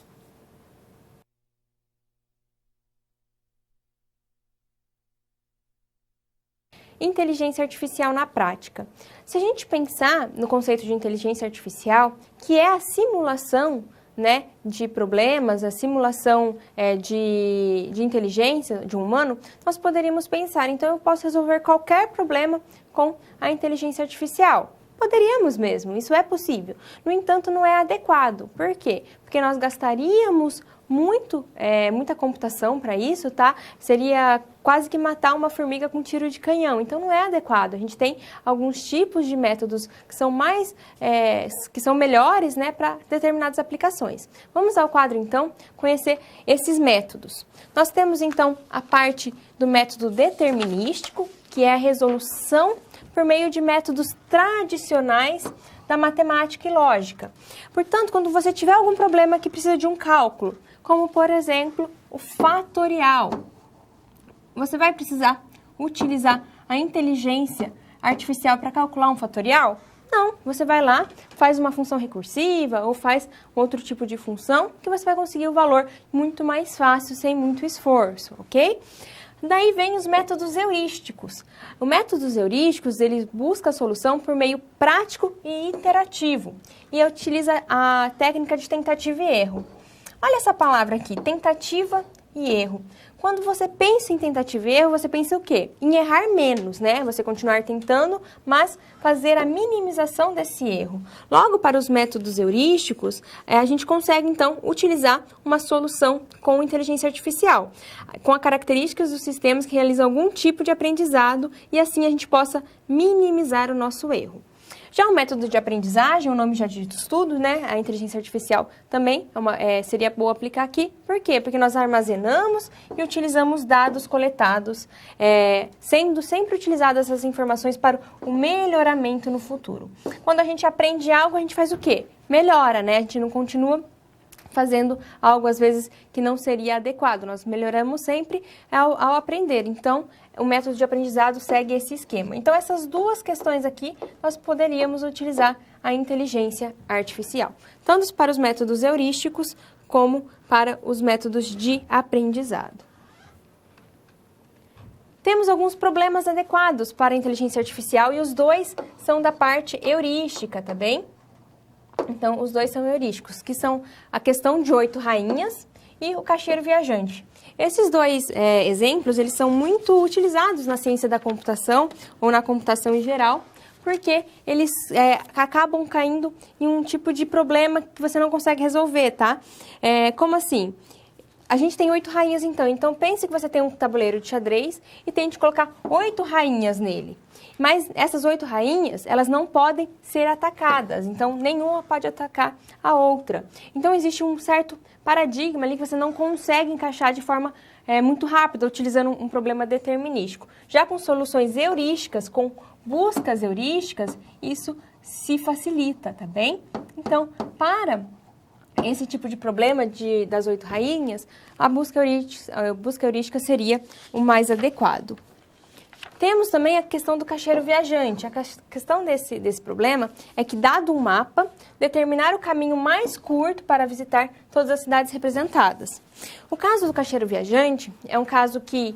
Inteligência artificial na prática. Se a gente pensar no conceito de inteligência artificial, que é a simulação, né, de problemas, a simulação de inteligência de um humano, nós poderíamos pensar, então eu posso resolver qualquer problema com a inteligência artificial. Poderíamos mesmo, isso é possível. No entanto, não é adequado. Por quê? Porque nós gastaríamos muita computação para isso, tá? Seria quase que matar uma formiga com tiro de canhão. Então, não é adequado. A gente tem alguns tipos de métodos que são que são melhores, né, para determinadas aplicações. Vamos ao quadro, então, conhecer esses métodos. Nós temos, então, a parte do método determinístico, que é a resolução por meio de métodos tradicionais da matemática e lógica. Portanto, quando você tiver algum problema que precisa de um cálculo, como, por exemplo, o fatorial, você vai precisar utilizar a inteligência artificial para calcular um fatorial? Não, você vai lá, faz uma função recursiva ou faz outro tipo de função que você vai conseguir o valor muito mais fácil, sem muito esforço, ok? Daí vem os métodos heurísticos. O métodos heurísticos, ele busca a solução por meio prático e interativo e utiliza a técnica de tentativa e erro. Olha essa palavra aqui, tentativa e erro. Quando você pensa em tentativa e erro, você pensa o quê? Em errar menos, né? Você continuar tentando, mas fazer a minimização desse erro. Logo, para os métodos heurísticos, a gente consegue, então, utilizar uma solução com inteligência artificial, com as características dos sistemas que realizam algum tipo de aprendizado e assim a gente possa minimizar o nosso erro. Já o método de aprendizagem, o nome já diz tudo, né? A inteligência artificial também seria boa aplicar aqui. Por quê? Porque nós armazenamos e utilizamos dados coletados, sendo sempre utilizadas essas informações para o melhoramento no futuro. Quando a gente aprende algo, a gente faz o quê? Melhora, né? A gente não continua fazendo algo, às vezes, que não seria adequado. Nós melhoramos sempre ao aprender. Então, o método de aprendizado segue esse esquema. Então, essas duas questões aqui, nós poderíamos utilizar a inteligência artificial. Tanto para os métodos heurísticos, como para os métodos de aprendizado. Temos alguns problemas adequados para a inteligência artificial e os dois são da parte heurística, tá bem? Então, os dois são heurísticos, que são a questão de 8 rainhas e o caixeiro viajante. Esses dois exemplos, eles são muito utilizados na ciência da computação ou na computação em geral, porque eles acabam caindo em um tipo de problema que você não consegue resolver, tá? Como assim? A gente tem 8 rainhas, então pense que você tem um tabuleiro de xadrez e tente colocar 8 rainhas nele. Mas essas 8 rainhas, elas não podem ser atacadas, então nenhuma pode atacar a outra. Então existe um certo paradigma ali que você não consegue encaixar de forma muito rápida, utilizando um problema determinístico. Já com soluções heurísticas, com buscas heurísticas, isso se facilita, tá bem? Então, para esse tipo de problema das 8 rainhas, a busca heurística seria o mais adequado. Temos também a questão do caixeiro viajante. A questão desse problema é que, dado um mapa, determinar o caminho mais curto para visitar todas as cidades representadas. O caso do caixeiro viajante é um caso que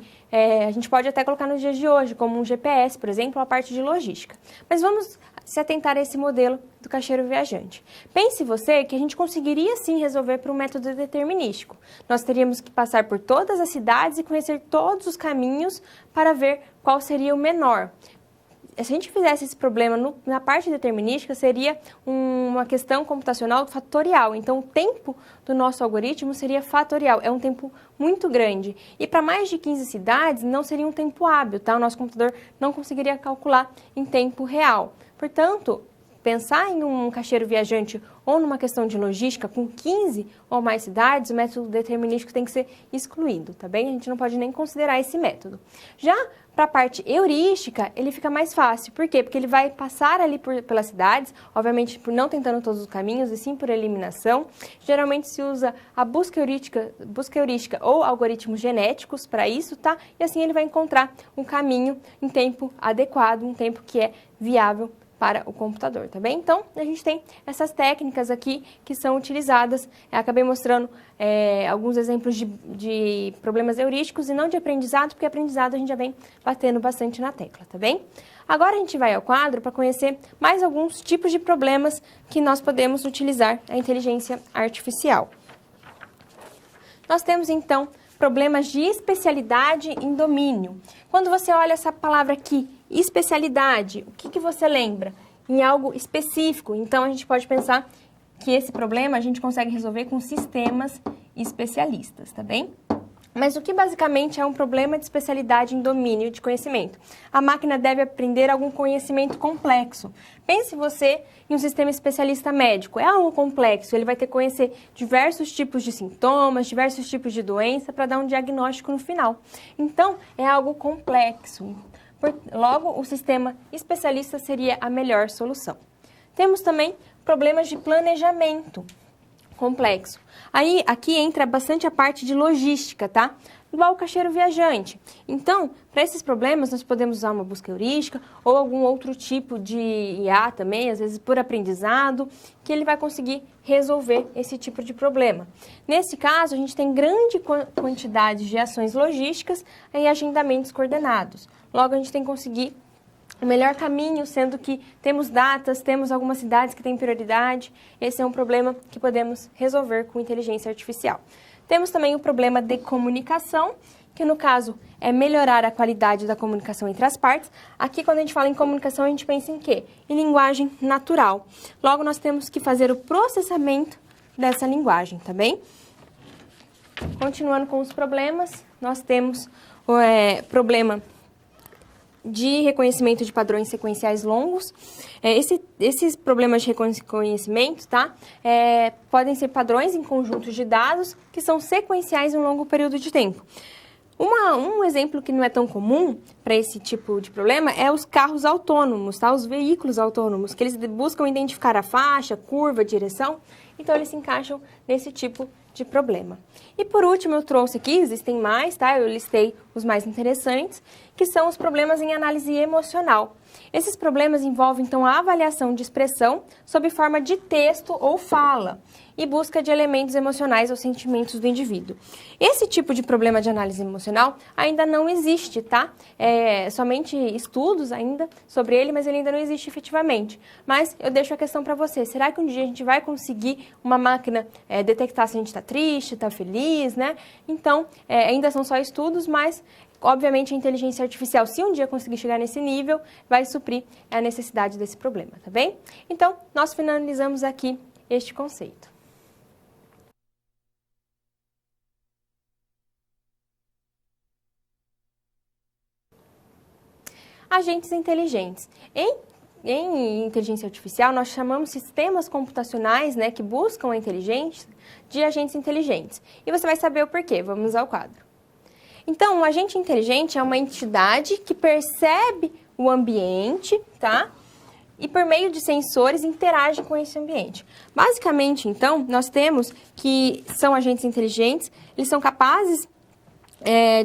a gente pode até colocar nos dias de hoje, como um GPS, por exemplo, ou a parte de logística. Mas vamos se atentar a esse modelo do caixeiro viajante. Pense você que a gente conseguiria sim resolver por um método determinístico. Nós teríamos que passar por todas as cidades e conhecer todos os caminhos para ver qual seria o menor. Se a gente fizesse esse problema na parte determinística, seria uma questão computacional fatorial. Então, o tempo do nosso algoritmo seria fatorial. É um tempo muito grande. E para mais de 15 cidades, não seria um tempo hábil, tá? O nosso computador não conseguiria calcular em tempo real. Portanto, pensar em um caixeiro viajante ou numa questão de logística com 15 ou mais cidades, o método determinístico tem que ser excluído, tá bem? A gente não pode nem considerar esse método. Já para a parte heurística, ele fica mais fácil. Por quê? Porque ele vai passar ali pelas cidades, obviamente por não tentando todos os caminhos, e sim por eliminação. Geralmente se usa a busca heurística ou algoritmos genéticos para isso, tá? E assim ele vai encontrar um caminho em tempo adequado, um tempo que é viável para o computador, tá bem? Então, a gente tem essas técnicas aqui que são utilizadas. Eu acabei mostrando alguns exemplos de problemas heurísticos e não de aprendizado, porque aprendizado a gente já vem batendo bastante na tecla, tá bem? Agora a gente vai ao quadro para conhecer mais alguns tipos de problemas que nós podemos utilizar a inteligência artificial. Nós temos, então, problemas de especialidade em domínio. Quando você olha essa palavra aqui, especialidade, o que você lembra? Em algo específico. Então, a gente pode pensar que esse problema a gente consegue resolver com sistemas especialistas, tá bem? Mas o que basicamente é um problema de especialidade em domínio de conhecimento? A máquina deve aprender algum conhecimento complexo. Pense você em um sistema especialista médico. É algo complexo, ele vai ter que conhecer diversos tipos de sintomas, diversos tipos de doença para dar um diagnóstico no final. Então, é algo complexo. Logo, o sistema especialista seria a melhor solução. Temos também problemas de planejamento complexo. Aí, aqui entra bastante a parte de logística, tá? Igual o caixeiro viajante. Então, para esses problemas, nós podemos usar uma busca heurística ou algum outro tipo de IA também, às vezes por aprendizado, que ele vai conseguir resolver esse tipo de problema. Nesse caso, a gente tem grande quantidade de ações logísticas e agendamentos coordenados. Logo, a gente tem que conseguir o melhor caminho, sendo que temos datas, temos algumas cidades que têm prioridade. Esse é um problema que podemos resolver com inteligência artificial. Temos também o problema de comunicação, que no caso é melhorar a qualidade da comunicação entre as partes. Aqui, quando a gente fala em comunicação, a gente pensa em quê? Em linguagem natural. Logo, nós temos que fazer o processamento dessa linguagem, tá bem? Continuando com os problemas, nós temos o problema de reconhecimento de padrões sequenciais longos. Esses problemas de reconhecimento, tá? Podem ser padrões em conjuntos de dados que são sequenciais em um longo período de tempo. Um exemplo que não é tão comum para esse tipo de problema é os carros autônomos, tá? Os veículos autônomos, que eles buscam identificar a faixa, curva, direção, então eles se encaixam nesse tipo de problema. E por último, eu trouxe aqui, existem mais, tá? Eu listei os mais interessantes, que são os problemas em análise emocional. Esses problemas envolvem, então, a avaliação de expressão sob forma de texto ou fala e busca de elementos emocionais ou sentimentos do indivíduo. Esse tipo de problema de análise emocional ainda não existe, tá? Somente estudos ainda sobre ele, mas ele ainda não existe efetivamente. Mas eu deixo a questão para você. Será que um dia a gente vai conseguir uma máquina detectar se a gente está triste, está feliz, né? Então, ainda são só estudos, mas obviamente a inteligência artificial, se um dia conseguir chegar nesse nível, vai suprir a necessidade desse problema, tá bem? Então, nós finalizamos aqui este conceito. agentes inteligentes. Em inteligência artificial, nós chamamos sistemas computacionais, né, que buscam a inteligência, de agentes inteligentes. E você vai saber o porquê. Vamos ao quadro. Então, um agente inteligente é uma entidade que percebe o ambiente, tá? E por meio de sensores interage com esse ambiente. Basicamente, então, nós temos que são agentes inteligentes, eles são capazes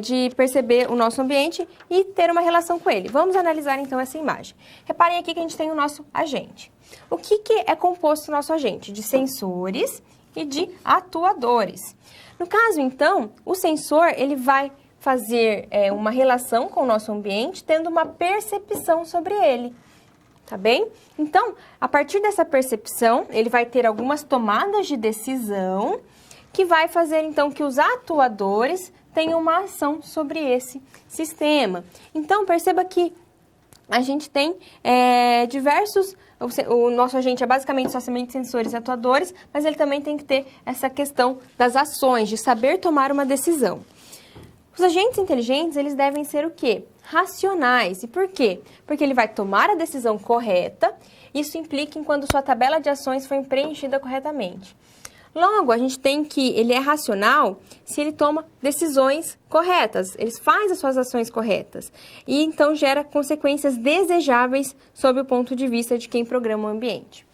de perceber o nosso ambiente e ter uma relação com ele. Vamos analisar então essa imagem. Reparem aqui que a gente tem o nosso agente. O que é composto o nosso agente? De sensores e de atuadores. No caso, então, o sensor ele vai fazer uma relação com o nosso ambiente, tendo uma percepção sobre ele. Tá bem? Então, a partir dessa percepção, ele vai ter algumas tomadas de decisão que vai fazer, então, que os atuadores tenham uma ação sobre esse sistema. Então, perceba que a gente tem diversos... O nosso agente é basicamente só somente sensores e atuadores, mas ele também tem que ter essa questão das ações, de saber tomar uma decisão. Os agentes inteligentes, eles devem ser o quê? Racionais. E por quê? Porque ele vai tomar a decisão correta, isso implica em quando sua tabela de ações foi preenchida corretamente. Logo, a gente tem que ele é racional se ele toma decisões corretas, ele faz as suas ações corretas e então gera consequências desejáveis sob o ponto de vista de quem programa o ambiente.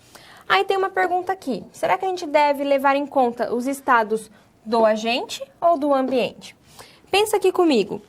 Aí tem uma pergunta aqui, será que a gente deve levar em conta os estados do agente ou do ambiente? Pensa aqui comigo,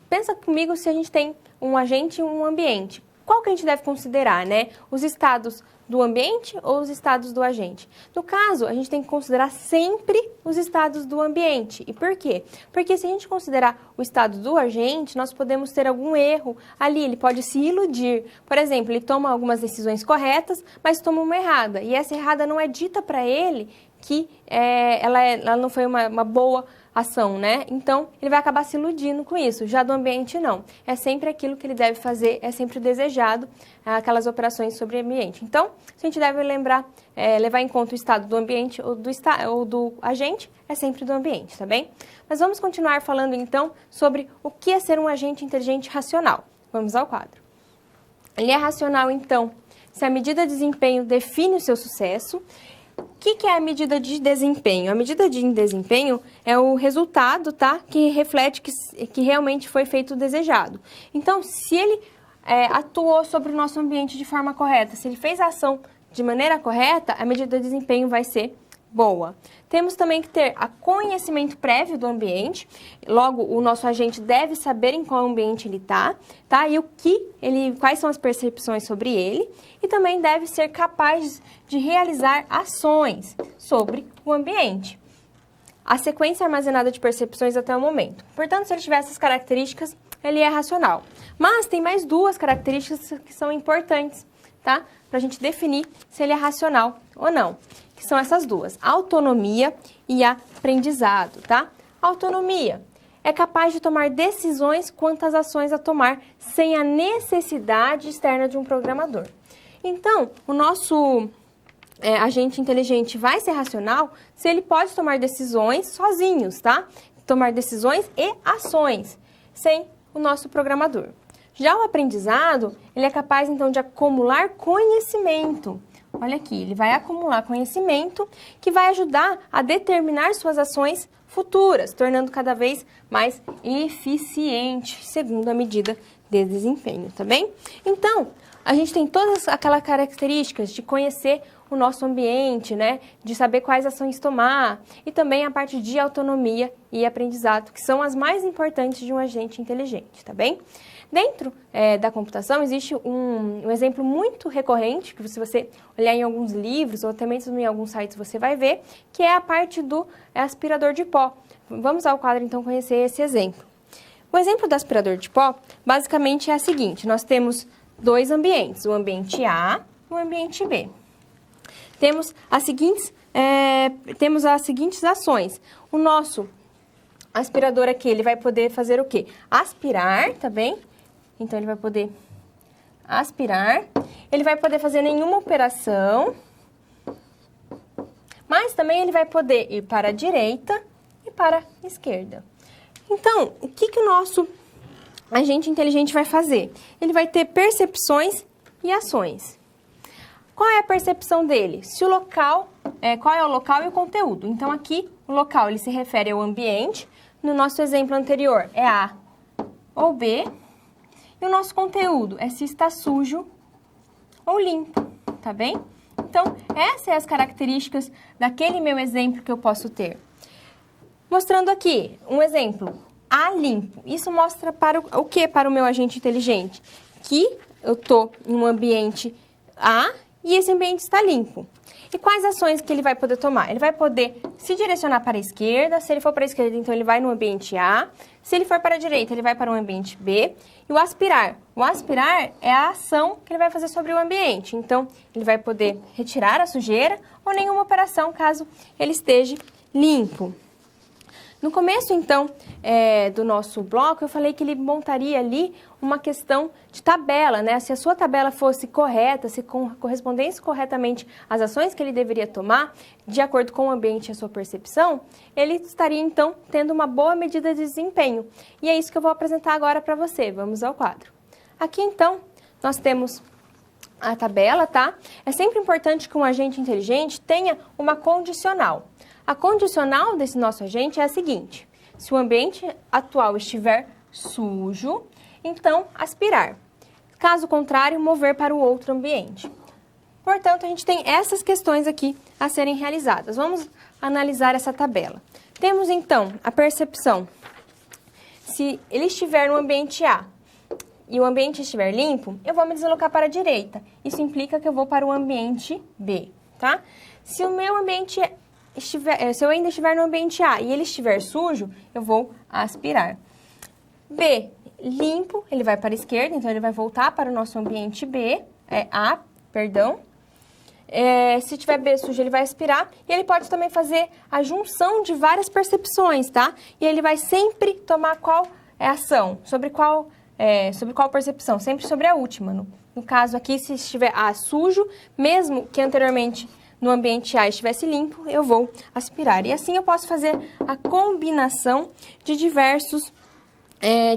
pensa comigo se a gente tem um agente e um ambiente. Qual que a gente deve considerar, né? Os estados do ambiente ou os estados do agente? No caso, a gente tem que considerar sempre os estados do ambiente. E por quê? Porque se a gente considerar o estado do agente, nós podemos ter algum erro ali, ele pode se iludir. Por exemplo, ele toma algumas decisões corretas, mas toma uma errada. E essa errada não é dita para ele que ela não foi uma boa ação, né? Então, ele vai acabar se iludindo com isso. Já do ambiente, não. É sempre aquilo que ele deve fazer, é sempre desejado, aquelas operações sobre o ambiente. Então, se a gente deve levar em conta o estado do ambiente ou do agente, é sempre do ambiente, tá bem? Mas vamos continuar falando, então, sobre o que é ser um agente inteligente racional. Vamos ao quadro. Ele é racional, então, se a medida de desempenho define o seu sucesso. O que é a medida de desempenho? A medida de desempenho é o resultado, tá? Que reflete que realmente foi feito o desejado. Então, se ele atuou sobre o nosso ambiente de forma correta, se ele fez a ação de maneira correta, a medida de desempenho vai ser boa. Temos também que ter conhecimento prévio do ambiente, logo o nosso agente deve saber em qual ambiente ele está, tá? E quais são as percepções sobre ele, e também deve ser capaz de realizar ações sobre o ambiente. A sequência armazenada de percepções até o momento. Portanto, se ele tiver essas características, ele é racional. Mas tem mais duas características que são importantes, tá? Para a gente definir se ele é racional ou não. Que são essas duas, autonomia e aprendizado, tá? Autonomia é capaz de tomar decisões quanto às ações a tomar sem a necessidade externa de um programador. Então, o nosso agente inteligente vai ser racional se ele pode tomar decisões sozinhos, tá? Tomar decisões e ações sem o nosso programador. Já o aprendizado, ele é capaz, então, de acumular conhecimento. Olha aqui, ele vai acumular conhecimento que vai ajudar a determinar suas ações futuras, tornando cada vez mais eficiente, segundo a medida de desempenho, tá bem? Então, a gente tem todas aquelas características de conhecer o nosso ambiente, né? De saber quais ações tomar e também a parte de autonomia e aprendizado, que são as mais importantes de um agente inteligente, tá bem? Dentro da computação existe um exemplo muito recorrente, que se você olhar em alguns livros ou até mesmo em alguns sites você vai ver, que é a parte do aspirador de pó. Vamos ao quadro então conhecer esse exemplo. O exemplo do aspirador de pó basicamente é a seguinte, nós temos dois ambientes, o ambiente A e o ambiente B. Temos as seguintes ações. O nosso aspirador aqui, ele vai poder fazer o quê? Aspirar, tá bem? Então, ele vai poder aspirar, ele vai poder fazer nenhuma operação, mas também ele vai poder ir para a direita e para a esquerda. Então, o que o nosso agente inteligente vai fazer? Ele vai ter percepções e ações. Qual é a percepção dele? Se o local, qual é o local e o conteúdo? Então, aqui, o local ele se refere ao ambiente. No nosso exemplo anterior, é A ou B. E o nosso conteúdo é se está sujo ou limpo, tá bem? Então, essas são as características daquele meu exemplo que eu posso ter. Mostrando aqui um exemplo, A limpo. Isso mostra para o que para o meu agente inteligente? Que eu estou em um ambiente A e esse ambiente está limpo. E quais ações que ele vai poder tomar? Ele vai poder se direcionar para a esquerda. Se ele for para a esquerda, então ele vai no ambiente A. Se ele for para a direita, ele vai para o ambiente B. E o aspirar? O aspirar é a ação que ele vai fazer sobre o ambiente. Então, ele vai poder retirar a sujeira ou nenhuma operação, caso ele esteja limpo. No começo, então, do nosso bloco, eu falei que ele montaria ali uma questão de tabela, né? Se a sua tabela fosse correta, se correspondesse corretamente às ações que ele deveria tomar, de acordo com o ambiente e a sua percepção, ele estaria, então, tendo uma boa medida de desempenho. E é isso que eu vou apresentar agora para você. Vamos ao quadro. Aqui, então, nós temos a tabela, tá? É sempre importante que um agente inteligente tenha uma condicional. A condicional desse nosso agente é a seguinte: se o ambiente atual estiver sujo, então aspirar. Caso contrário, mover para o outro ambiente. Portanto, a gente tem essas questões aqui a serem realizadas. Vamos analisar essa tabela. Temos então a percepção. Se ele estiver no ambiente A e o ambiente estiver limpo, eu vou me deslocar para a direita. Isso implica que eu vou para o ambiente B, tá? Se o meu ambiente se eu ainda estiver no ambiente A e ele estiver sujo, eu vou aspirar. B, limpo, ele vai para a esquerda, então ele vai voltar para o nosso ambiente B, A, perdão. Se tiver B sujo, ele vai aspirar. E ele pode também fazer a junção de várias percepções, tá? E ele vai sempre tomar qual é a ação, sobre qual percepção, sempre sobre a última. No caso aqui, se estiver A sujo, mesmo que anteriormente no ambiente A estivesse limpo, eu vou aspirar. E assim eu posso fazer a combinação de diversos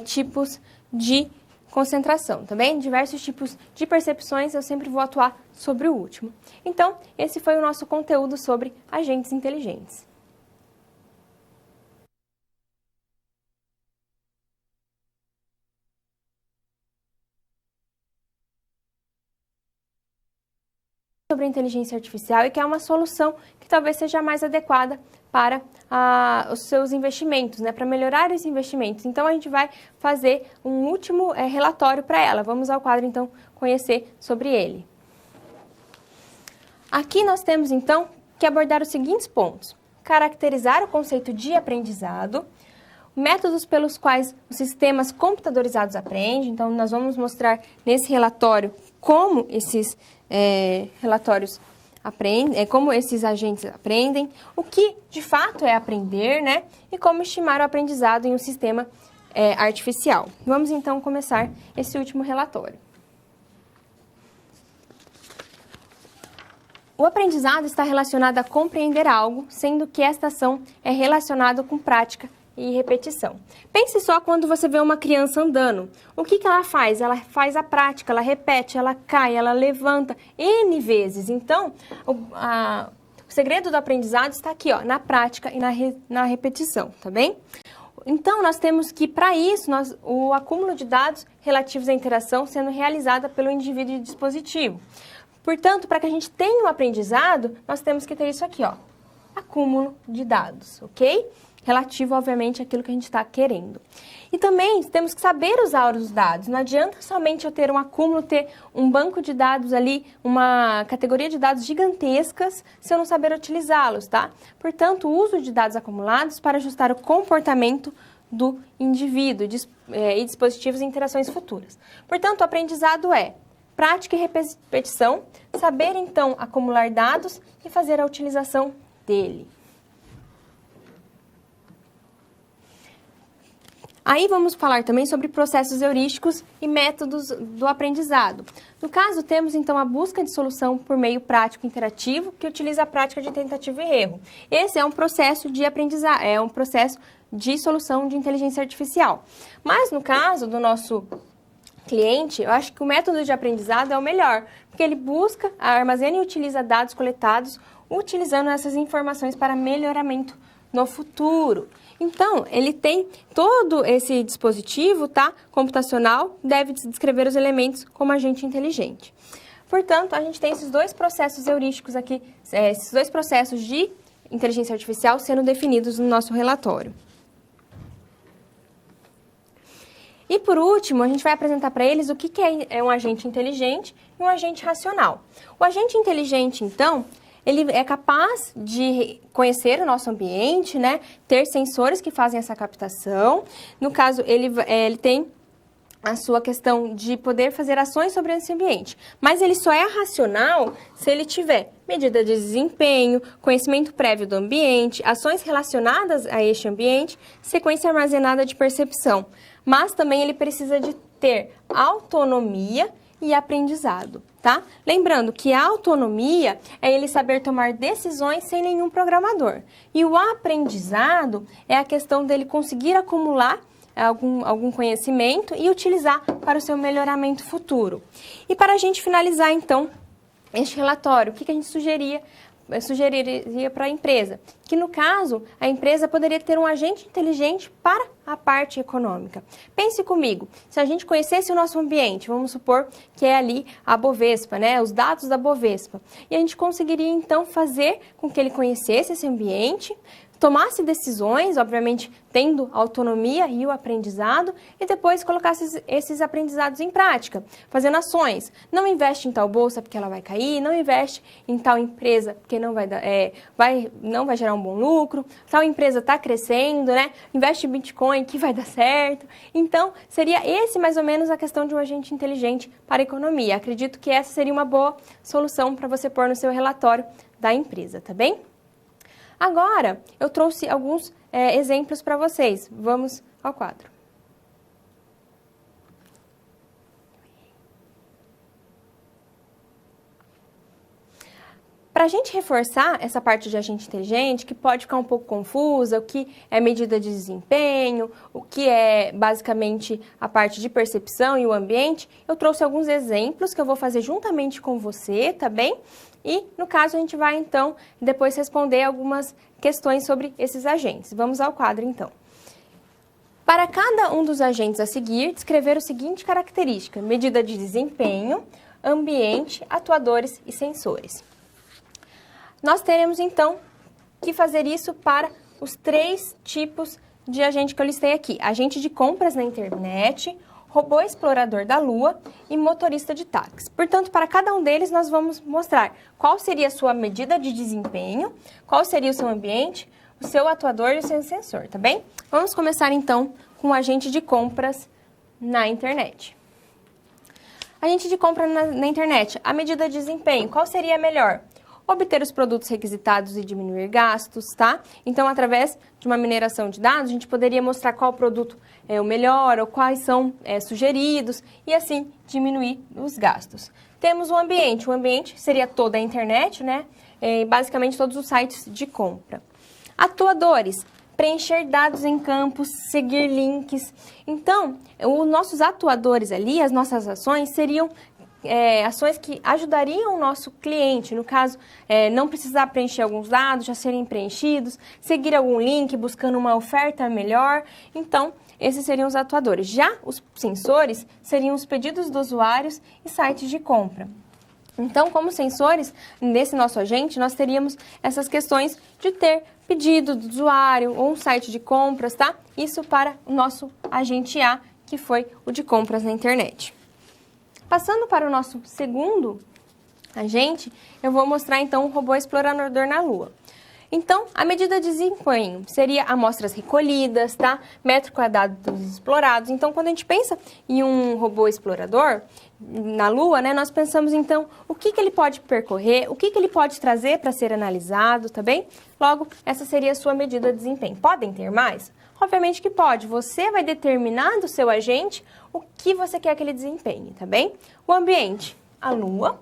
tipos de concentração, tá bem? Diversos tipos de percepções, eu sempre vou atuar sobre o último. Então, esse foi o nosso conteúdo sobre agentes inteligentes. Sobre a inteligência artificial e que é uma solução que talvez seja mais adequada para os seus investimentos, né? Para melhorar os investimentos. Então, a gente vai fazer um último relatório para ela. Vamos ao quadro, então, conhecer sobre ele. Aqui nós temos, então, que abordar os seguintes pontos. Caracterizar o conceito de aprendizado, métodos pelos quais os sistemas computadorizados aprendem. Então, nós vamos mostrar nesse relatório como esses relatórios aprendem, como esses agentes aprendem, o que de fato é aprender, né? E como estimar o aprendizado em um sistema artificial. Vamos então começar esse último relatório. O aprendizado está relacionado a compreender algo, sendo que esta ação é relacionada com prática e repetição. Pense só quando você vê uma criança andando. O que ela faz? Ela faz a prática, ela repete, ela cai, ela levanta N vezes. Então, o segredo do aprendizado está aqui, ó, na prática e na repetição, tá bem? Então, nós temos que, para isso, o acúmulo de dados relativos à interação sendo realizada pelo indivíduo e dispositivo. Portanto, para que a gente tenha um aprendizado, nós temos que ter isso aqui, ó, acúmulo de dados, ok? Relativo, obviamente, àquilo que a gente está querendo. E também temos que saber usar os dados. Não adianta somente eu ter um acúmulo, ter um banco de dados ali, uma categoria de dados gigantescas, se eu não saber utilizá-los, tá? Portanto, o uso de dados acumulados para ajustar o comportamento do indivíduo e dispositivos e interações futuras. Portanto, o aprendizado é prática e repetição, saber, então, acumular dados e fazer a utilização dele. Aí vamos falar também sobre processos heurísticos e métodos do aprendizado. No caso, temos então a busca de solução por meio prático interativo, que utiliza a prática de tentativa e erro. Esse é um processo de aprendizado, é um processo de solução de inteligência artificial. Mas no caso do nosso cliente, eu acho que o método de aprendizado é o melhor, porque ele busca, armazena e utiliza dados coletados, utilizando essas informações para melhoramento no futuro. Então, ele tem todo esse dispositivo, tá, computacional, deve descrever os elementos como agente inteligente. Portanto, a gente tem esses dois processos heurísticos aqui, esses dois processos de inteligência artificial sendo definidos no nosso relatório. E por último, a gente vai apresentar para eles o que é um agente inteligente e um agente racional. O agente inteligente, então, ele é capaz de conhecer o nosso ambiente, né? Ter sensores que fazem essa captação. No caso, ele tem a sua questão de poder fazer ações sobre esse ambiente. Mas ele só é racional se ele tiver medida de desempenho, conhecimento prévio do ambiente, ações relacionadas a este ambiente, sequência armazenada de percepção. Mas também ele precisa de ter autonomia e aprendizado, tá? Lembrando que a autonomia é ele saber tomar decisões sem nenhum programador. E o aprendizado é a questão dele conseguir acumular algum conhecimento e utilizar para o seu melhoramento futuro. E para a gente finalizar, então, este relatório, o que a gente sugeriria para a empresa? Que, no caso, a empresa poderia ter um agente inteligente para a parte econômica. Pense comigo, se a gente conhecesse o nosso ambiente, vamos supor que é ali a Bovespa, né, os dados da Bovespa, e a gente conseguiria, então, fazer com que ele conhecesse esse ambiente, tomasse decisões, obviamente tendo autonomia e o aprendizado, e depois colocasse esses aprendizados em prática, fazendo ações. Não investe em tal bolsa porque ela vai cair, não investe em tal empresa porque não vai gerar um bom lucro, tal empresa está crescendo, né? Investe em Bitcoin que vai dar certo. Então, seria esse mais ou menos a questão de um agente inteligente para a economia. Acredito que essa seria uma boa solução para você pôr no seu relatório da empresa, tá bem? Agora, eu trouxe alguns exemplos para vocês. Vamos ao quadro. Para a gente reforçar essa parte de agente inteligente, que pode ficar um pouco confusa, o que é medida de desempenho, o que é basicamente a parte de percepção e o ambiente, eu trouxe alguns exemplos que eu vou fazer juntamente com você, tá bem? E, no caso, a gente vai, então, depois responder algumas questões sobre esses agentes. Vamos ao quadro, então. Para cada um dos agentes a seguir, descrever o seguinte característica: medida de desempenho, ambiente, atuadores e sensores. Nós teremos, então, que fazer isso para os 3 tipos de agente que eu listei aqui. Agente de compras na internet, robô explorador da Lua e motorista de táxi. Portanto, para cada um deles, nós vamos mostrar qual seria a sua medida de desempenho, qual seria o seu ambiente, o seu atuador e o seu sensor, tá bem? Vamos começar, então, com o agente de compras na internet. Agente de compra na internet, a medida de desempenho, qual seria a melhor? Obter os produtos requisitados e diminuir gastos, tá? Então, através de uma mineração de dados, a gente poderia mostrar qual produto é o melhor ou quais são sugeridos e, assim, diminuir os gastos. Temos o ambiente seria toda a internet, né? Basicamente, todos os sites de compra. Atuadores, preencher dados em campos, seguir links. Então, os nossos atuadores ali, as nossas ações, seriam ações que ajudariam o nosso cliente, no caso, não precisar preencher alguns dados, já serem preenchidos, seguir algum link, buscando uma oferta melhor. Então, esses seriam os atuadores. Já os sensores seriam os pedidos dos usuários e sites de compra. Então, como sensores, nesse nosso agente, nós teríamos essas questões de ter pedido do usuário ou um site de compras, tá? Isso para o nosso agente A, que foi o de compras na internet. Passando para o nosso segundo agente, eu vou mostrar então o robô explorador na Lua. Então, a medida de desempenho seria amostras recolhidas, tá? Metro quadrado explorados. Então, quando a gente pensa em um robô explorador na Lua, né, nós pensamos então o que ele pode percorrer, o que ele pode trazer para ser analisado, tá bem? Logo, essa seria a sua medida de desempenho. Podem ter mais? Obviamente que pode. Você vai determinar do seu agente o que você quer que ele desempenhe, tá bem? O ambiente, a Lua.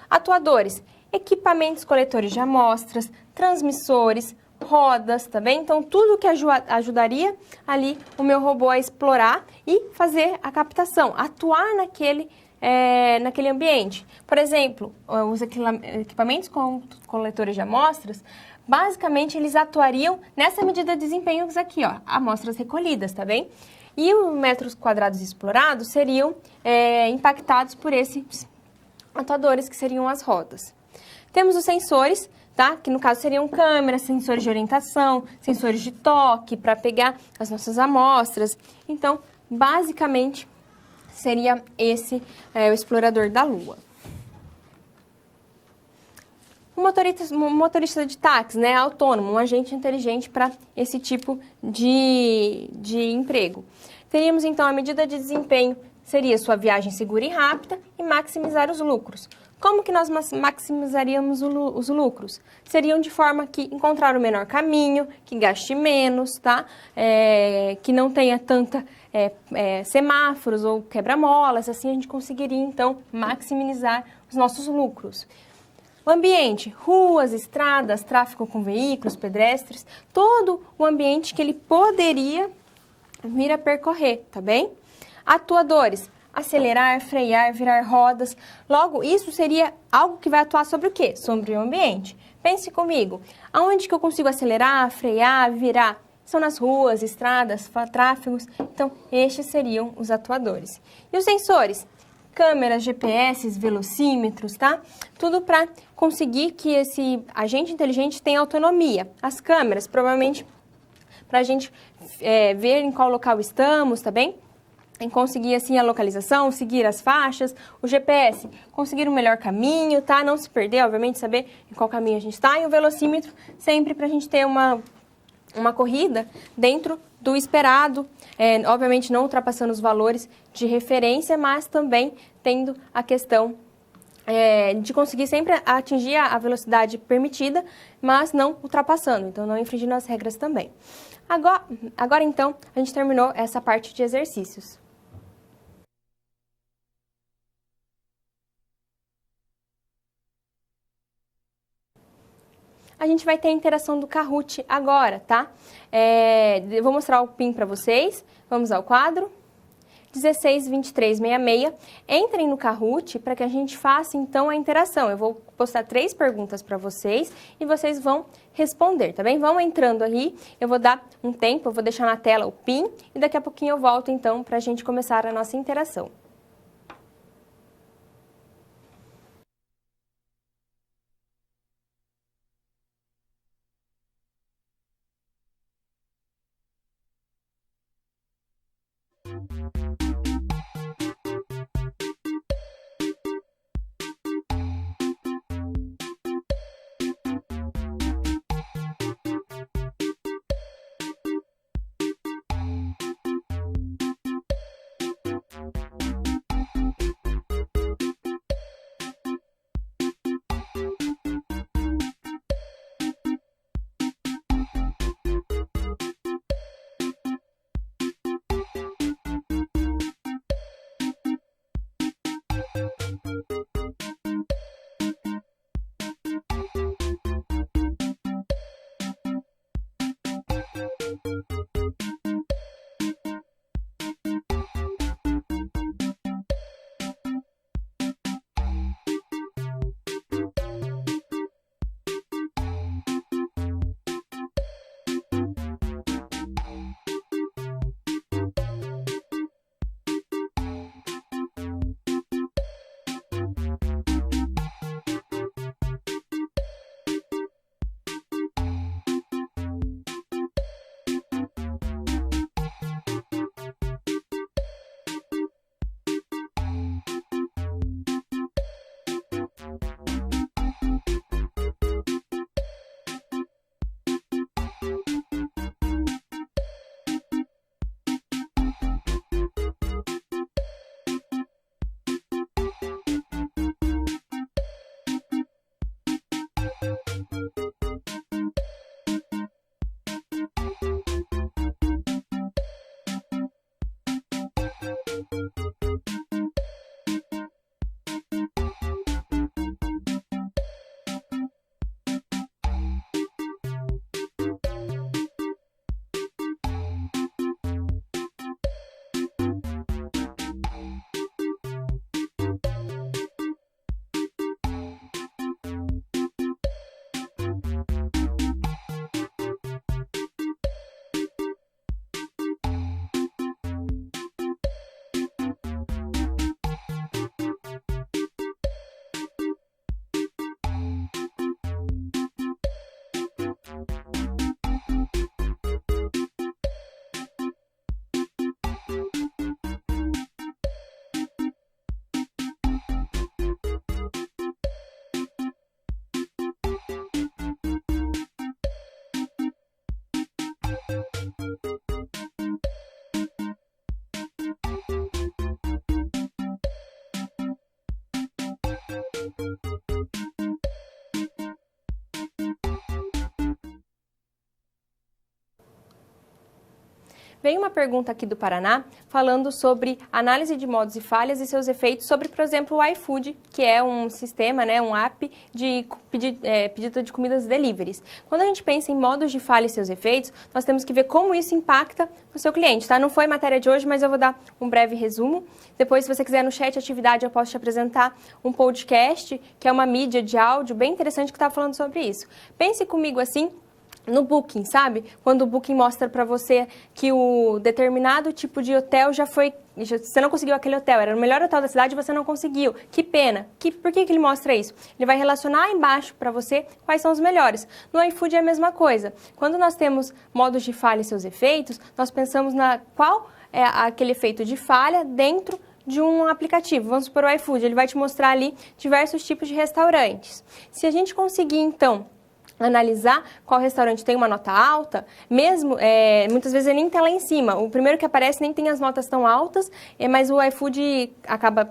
Atuadores, equipamentos coletores de amostras, transmissores, rodas, tá bem? Então, tudo que ajudaria ali o meu robô a explorar e fazer a captação, atuar naquele ambiente. Por exemplo, os equipamentos coletores de amostras, basicamente, eles atuariam nessa medida de desempenho aqui, ó, amostras recolhidas, tá bem? E os metros quadrados explorados seriam impactados por esses atuadores, que seriam as rodas. Temos os sensores, tá? Que no caso seriam câmeras, sensores de orientação, sensores de toque para pegar as nossas amostras. Então, basicamente, seria esse o explorador da Lua. Um motorista de táxi, né, autônomo, um agente inteligente para esse tipo de emprego. Teríamos, então, a medida de desempenho seria sua viagem segura e rápida e maximizar os lucros. Como que nós maximizaríamos os lucros? Seriam de forma que encontrar o menor caminho, que gaste menos, tá? Que não tenha tanta semáforos ou quebra-molas, assim a gente conseguiria, então, maximizar os nossos lucros. O ambiente, ruas, estradas, tráfego com veículos, pedestres, todo o ambiente que ele poderia vir a percorrer, tá bem? Atuadores, acelerar, frear, virar rodas. Logo, isso seria algo que vai atuar sobre o quê? Sobre o ambiente. Pense comigo, aonde que eu consigo acelerar, frear, virar? São nas ruas, estradas, tráfegos. Então, estes seriam os atuadores. E os sensores? Câmeras, GPS, velocímetros, tá? Tudo para conseguir que esse agente inteligente tenha autonomia. As câmeras, provavelmente, para a gente ver em qual local estamos, tá bem? Em conseguir, assim, a localização, seguir as faixas. O GPS, conseguir o melhor caminho, tá? Não se perder, obviamente, saber em qual caminho a gente está. E o velocímetro, sempre para a gente ter uma corrida dentro do esperado, obviamente não ultrapassando os valores de referência, mas também tendo a questão de conseguir sempre atingir a velocidade permitida, mas não ultrapassando, então não infringindo as regras também. Agora então, a gente terminou essa parte de exercícios. A gente vai ter a interação do Kahoot agora, tá? Eu vou mostrar o PIN para vocês. Vamos ao quadro. 162366. Entrem no Kahoot para que a gente faça, então, a interação. Eu vou postar 3 perguntas para vocês e vocês vão responder, tá bem? Vão entrando aí, eu vou dar um tempo, eu vou deixar na tela o PIN e daqui a pouquinho eu volto, então, para a gente começar a nossa interação. Veio uma pergunta aqui do Paraná falando sobre análise de modos e falhas e seus efeitos sobre, por exemplo, o iFood, que é um sistema, né, um app de pedido de comidas deliveries. Quando a gente pensa em modos de falha e seus efeitos, nós temos que ver como isso impacta o seu cliente, tá? Não foi matéria de hoje, mas eu vou dar um breve resumo. Depois, se você quiser no chat atividade, eu posso te apresentar um podcast, que é uma mídia de áudio bem interessante que está falando sobre isso. Pense comigo assim, no Booking, sabe? Quando o Booking mostra para você que o determinado tipo de hotel você não conseguiu aquele hotel, era o melhor hotel da cidade e você não conseguiu. Que pena. Por que ele mostra isso? Ele vai relacionar embaixo para você quais são os melhores. No iFood é a mesma coisa. Quando nós temos modos de falha e seus efeitos, nós pensamos qual é aquele efeito de falha dentro de um aplicativo. Vamos supor o iFood, ele vai te mostrar ali diversos tipos de restaurantes. Se a gente conseguir, então, analisar qual restaurante tem uma nota alta, mesmo, muitas vezes ele nem está lá em cima. O primeiro que aparece nem tem as notas tão altas, mas o iFood acaba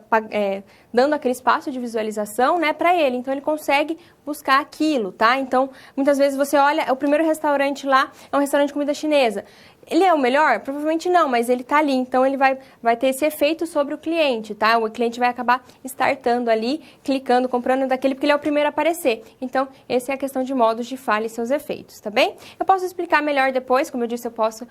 dando aquele espaço de visualização, né, para ele. Então, ele consegue buscar aquilo, tá? Então, muitas vezes você olha, o primeiro restaurante lá é um restaurante de comida chinesa. Ele é o melhor? Provavelmente não, mas ele está ali, então ele vai ter esse efeito sobre o cliente, tá? O cliente vai acabar startando ali, clicando, comprando daquele, porque ele é o primeiro a aparecer. Então, essa é a questão de modos de falha e seus efeitos, tá bem? Eu posso explicar melhor depois, como eu disse, eu posso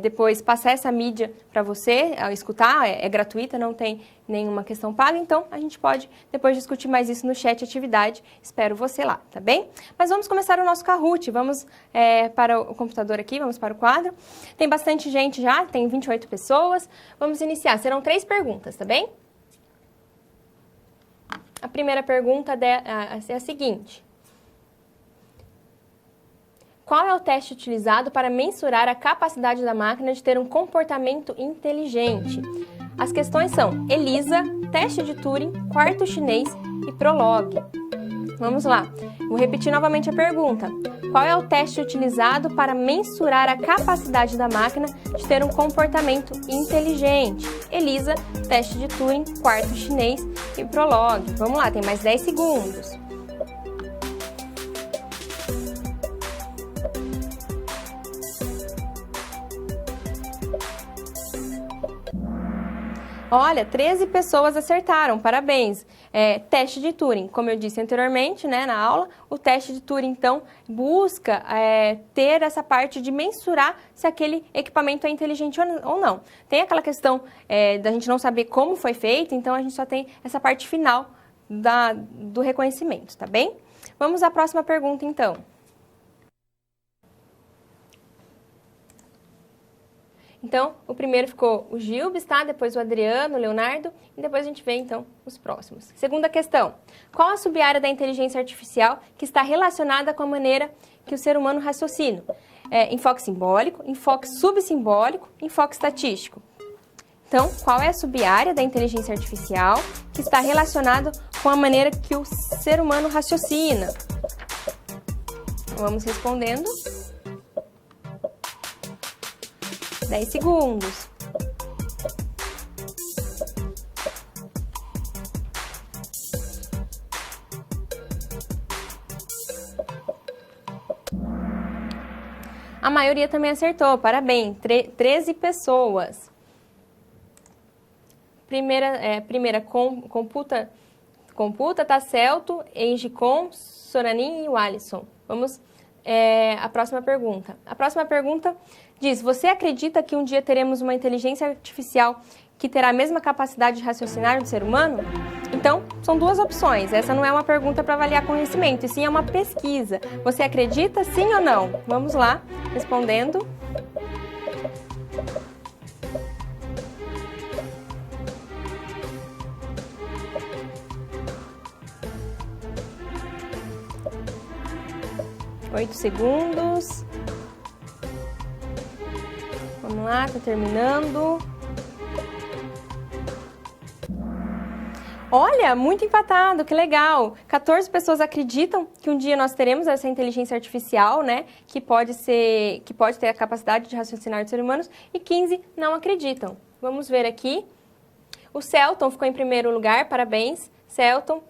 depois passar essa mídia para você escutar, é gratuita, não tem nenhuma questão paga, então a gente pode depois discutir mais isso no chat atividade, espero você lá, tá bem? Mas vamos começar o nosso Kahoot, vamos para o computador aqui, vamos para o quadro. Tem bastante gente já, tem 28 pessoas, vamos iniciar, serão 3 perguntas, tá bem? A primeira pergunta é a seguinte: qual é o teste utilizado para mensurar a capacidade da máquina de ter um comportamento inteligente? As questões são ELISA, teste de Turing, quarto chinês e Prolog. Vamos lá. Vou repetir novamente a pergunta. Qual é o teste utilizado para mensurar a capacidade da máquina de ter um comportamento inteligente? ELISA, teste de Turing, quarto chinês e Prolog. Vamos lá, tem mais 10 segundos. Olha, 13 pessoas acertaram, parabéns. Teste de Turing, como eu disse anteriormente, né, na aula, o teste de Turing, então, busca ter essa parte de mensurar se aquele equipamento é inteligente ou não. Tem aquela questão da gente não saber como foi feito, então a gente só tem essa parte final do reconhecimento, tá bem? Vamos à próxima pergunta, então. Então, o primeiro ficou o Gilbes, tá? Depois o Adriano, o Leonardo, e depois a gente vê, então, os próximos. Segunda questão. Qual a sub-área da inteligência artificial que está relacionada com a maneira que o ser humano raciocina? Enfoque simbólico, enfoque subsimbólico, enfoque estatístico. Então, qual é a sub-área da inteligência artificial que está relacionada com a maneira que o ser humano raciocina? Vamos respondendo. 10 segundos. A maioria também acertou, parabéns, 13 pessoas. Primeira computa, Tasselto, Engicom, Soranin e o Alisson. Vamos à próxima pergunta. A próxima pergunta diz: você acredita que um dia teremos uma inteligência artificial que terá a mesma capacidade de raciocinar do ser humano? Então, são 2 opções. Essa não é uma pergunta para avaliar conhecimento, e sim é uma pesquisa. Você acredita, sim ou não? Vamos lá, respondendo. Oito segundos. Vamos lá, tá terminando. Olha, muito empatado, que legal. 14 pessoas acreditam que um dia nós teremos essa inteligência artificial, né, que pode ter a capacidade de raciocinar dos seres humanos, e 15 não acreditam. Vamos ver aqui. O Celton ficou em primeiro lugar, parabéns. Celton,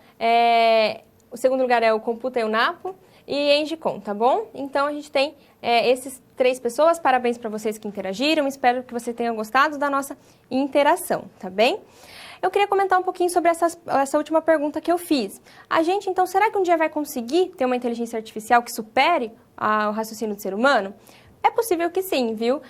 o segundo lugar é o Computa Eunapo e Engicom, tá bom? Então, a gente tem esses 3 pessoas, parabéns para vocês que interagiram, espero que você tenha gostado da nossa interação, tá bem? Eu queria comentar um pouquinho sobre essa última pergunta que eu fiz. A gente, então, será que um dia vai conseguir ter uma inteligência artificial que supere o raciocínio do ser humano? É possível que sim, viu?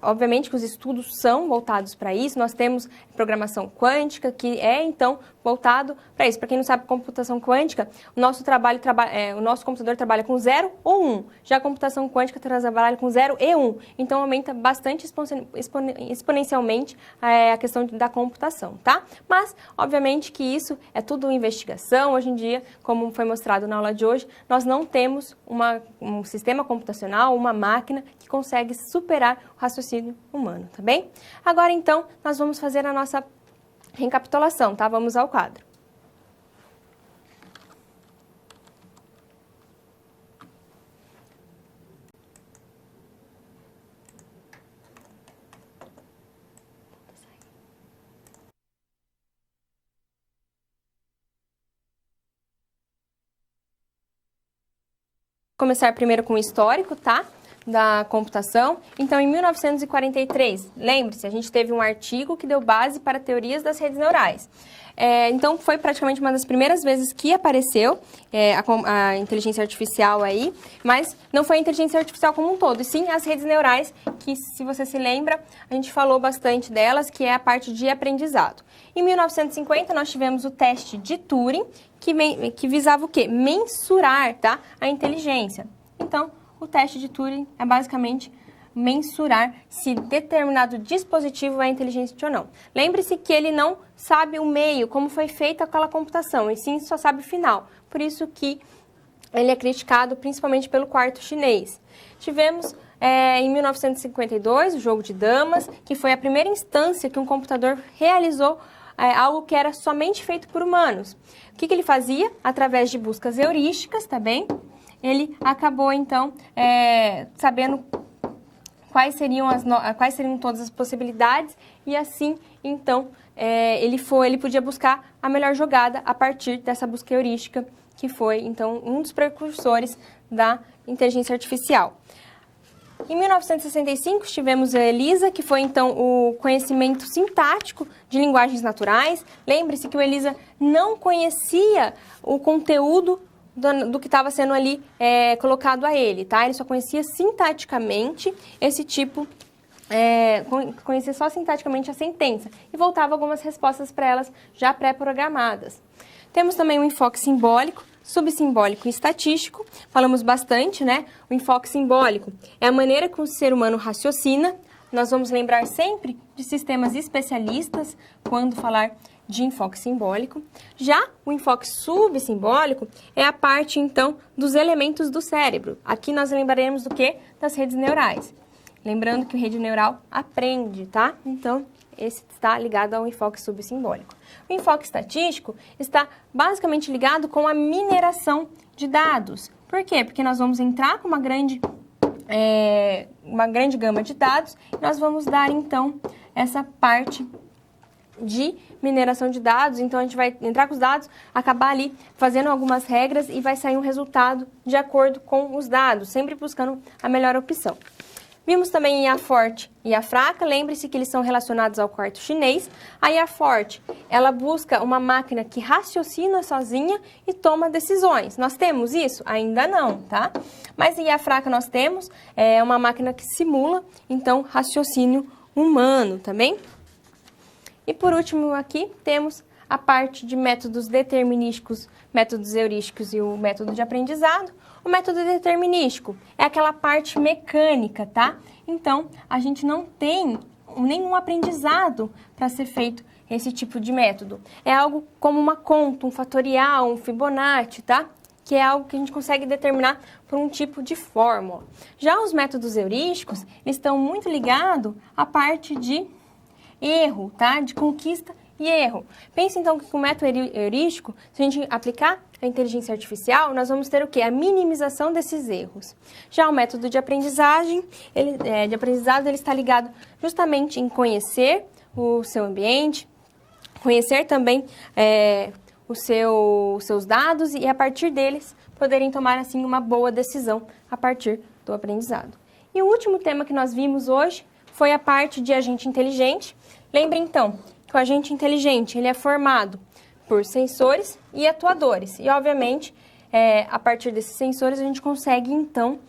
Obviamente que os estudos são voltados para isso, nós temos programação quântica, que é, então, voltado para isso. Para quem não sabe, computação quântica, o nosso computador trabalha com 0 ou 1, já a computação quântica trabalha com 0 e 1, então aumenta bastante exponencialmente a questão da computação, tá? Mas, obviamente que isso é tudo investigação, hoje em dia, como foi mostrado na aula de hoje, nós não temos um sistema computacional, uma máquina que consegue superar o raciocínio humano, tá bem? Agora, então, nós vamos fazer a nossa recapitulação, tá? Vamos ao quadro. Começar primeiro com o histórico, tá? Da computação. Então, em 1943, lembre-se, a gente teve um artigo que deu base para teorias das redes neurais. Então, foi praticamente uma das primeiras vezes que apareceu a inteligência artificial aí, mas não foi a inteligência artificial como um todo, e sim as redes neurais, que, se você se lembra, a gente falou bastante delas, que é a parte de aprendizado. Em 1950, nós tivemos o teste de Turing, que visava o quê? Mensurar, tá? A inteligência. Então, o teste de Turing é basicamente mensurar se determinado dispositivo é inteligente ou não. Lembre-se que ele não sabe o meio, como foi feita aquela computação, e sim só sabe o final. Por isso que ele é criticado principalmente pelo quarto chinês. Tivemos em 1952 o jogo de damas, que foi a primeira instância que um computador realizou algo que era somente feito por humanos. O que ele fazia? Através de buscas heurísticas, tá bem? Ele acabou, então, sabendo quais seriam todas as possibilidades e assim, então, ele podia buscar a melhor jogada a partir dessa busca heurística, que foi, então, um dos precursores da inteligência artificial. Em 1965, tivemos a ELISA, que foi, então, o conhecimento sintático de linguagens naturais. Lembre-se que o ELISA não conhecia o conteúdo do que estava sendo ali colocado a ele, tá? Ele só conhecia sintaticamente esse tipo, conhecia só sintaticamente a sentença e voltava algumas respostas para elas já pré-programadas. Temos também o enfoque simbólico, subsimbólico e estatístico. Falamos bastante, né? O enfoque simbólico é a maneira que o ser humano raciocina. Nós vamos lembrar sempre de sistemas especialistas quando falar de enfoque simbólico. Já o enfoque subsimbólico é a parte, então, dos elementos do cérebro. Aqui nós lembraremos do quê? Das redes neurais. Lembrando que a rede neural aprende, tá? Então, esse está ligado ao enfoque subsimbólico. O enfoque estatístico está basicamente ligado com a mineração de dados. Por quê? Porque nós vamos entrar com uma grande gama de dados e nós vamos dar, então, essa parte de mineração de dados. Então, a gente vai entrar com os dados, acabar ali fazendo algumas regras e vai sair um resultado de acordo com os dados, sempre buscando a melhor opção. Vimos também IA forte e IA fraca. Lembre-se que eles são relacionados ao quarto chinês. A IA forte, ela busca uma máquina que raciocina sozinha e toma decisões. Nós temos isso? Ainda não, tá? Mas a IA fraca nós temos, é uma máquina que simula, então, raciocínio humano, tá bem? E por último aqui temos a parte de métodos determinísticos, métodos heurísticos e o método de aprendizado. O método determinístico é aquela parte mecânica, tá? Então, a gente não tem nenhum aprendizado para ser feito esse tipo de método. É algo como uma conta, um fatorial, um Fibonacci, tá? Que é algo que a gente consegue determinar por um tipo de fórmula. Já os métodos heurísticos, eles estão muito ligados à parte de erro, tá? De conquista e erro. Pense então que com o método heurístico, se a gente aplicar a inteligência artificial, nós vamos ter o quê? A minimização desses erros. Já o método de aprendizagem, ele está ligado justamente em conhecer o seu ambiente, conhecer também os seus dados e, a partir deles, poderem tomar, assim, uma boa decisão a partir do aprendizado. E o último tema que nós vimos hoje foi a parte de agente inteligente. Lembre, então, que o agente inteligente ele é formado por sensores e atuadores. E, obviamente, a partir desses sensores, a gente consegue, então,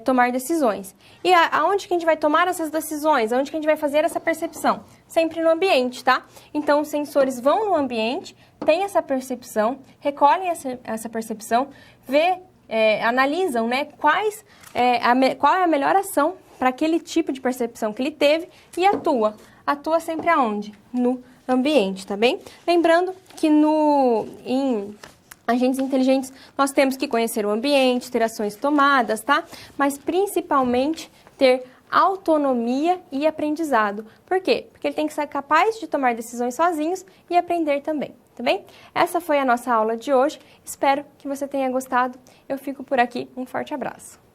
tomar decisões. E aonde que a gente vai tomar essas decisões? Aonde que a gente vai fazer essa percepção? Sempre no ambiente, tá? Então, os sensores vão no ambiente, têm essa percepção, recolhem essa percepção, analisam, né, qual é a melhor ação para aquele tipo de percepção que ele teve e atua. Atua sempre aonde? No ambiente, tá bem? Lembrando que em agentes inteligentes nós temos que conhecer o ambiente, ter ações tomadas, tá? Mas principalmente ter autonomia e aprendizado. Por quê? Porque ele tem que ser capaz de tomar decisões sozinhos e aprender também, tá bem? Essa foi a nossa aula de hoje. Espero que você tenha gostado. Eu fico por aqui. Um forte abraço.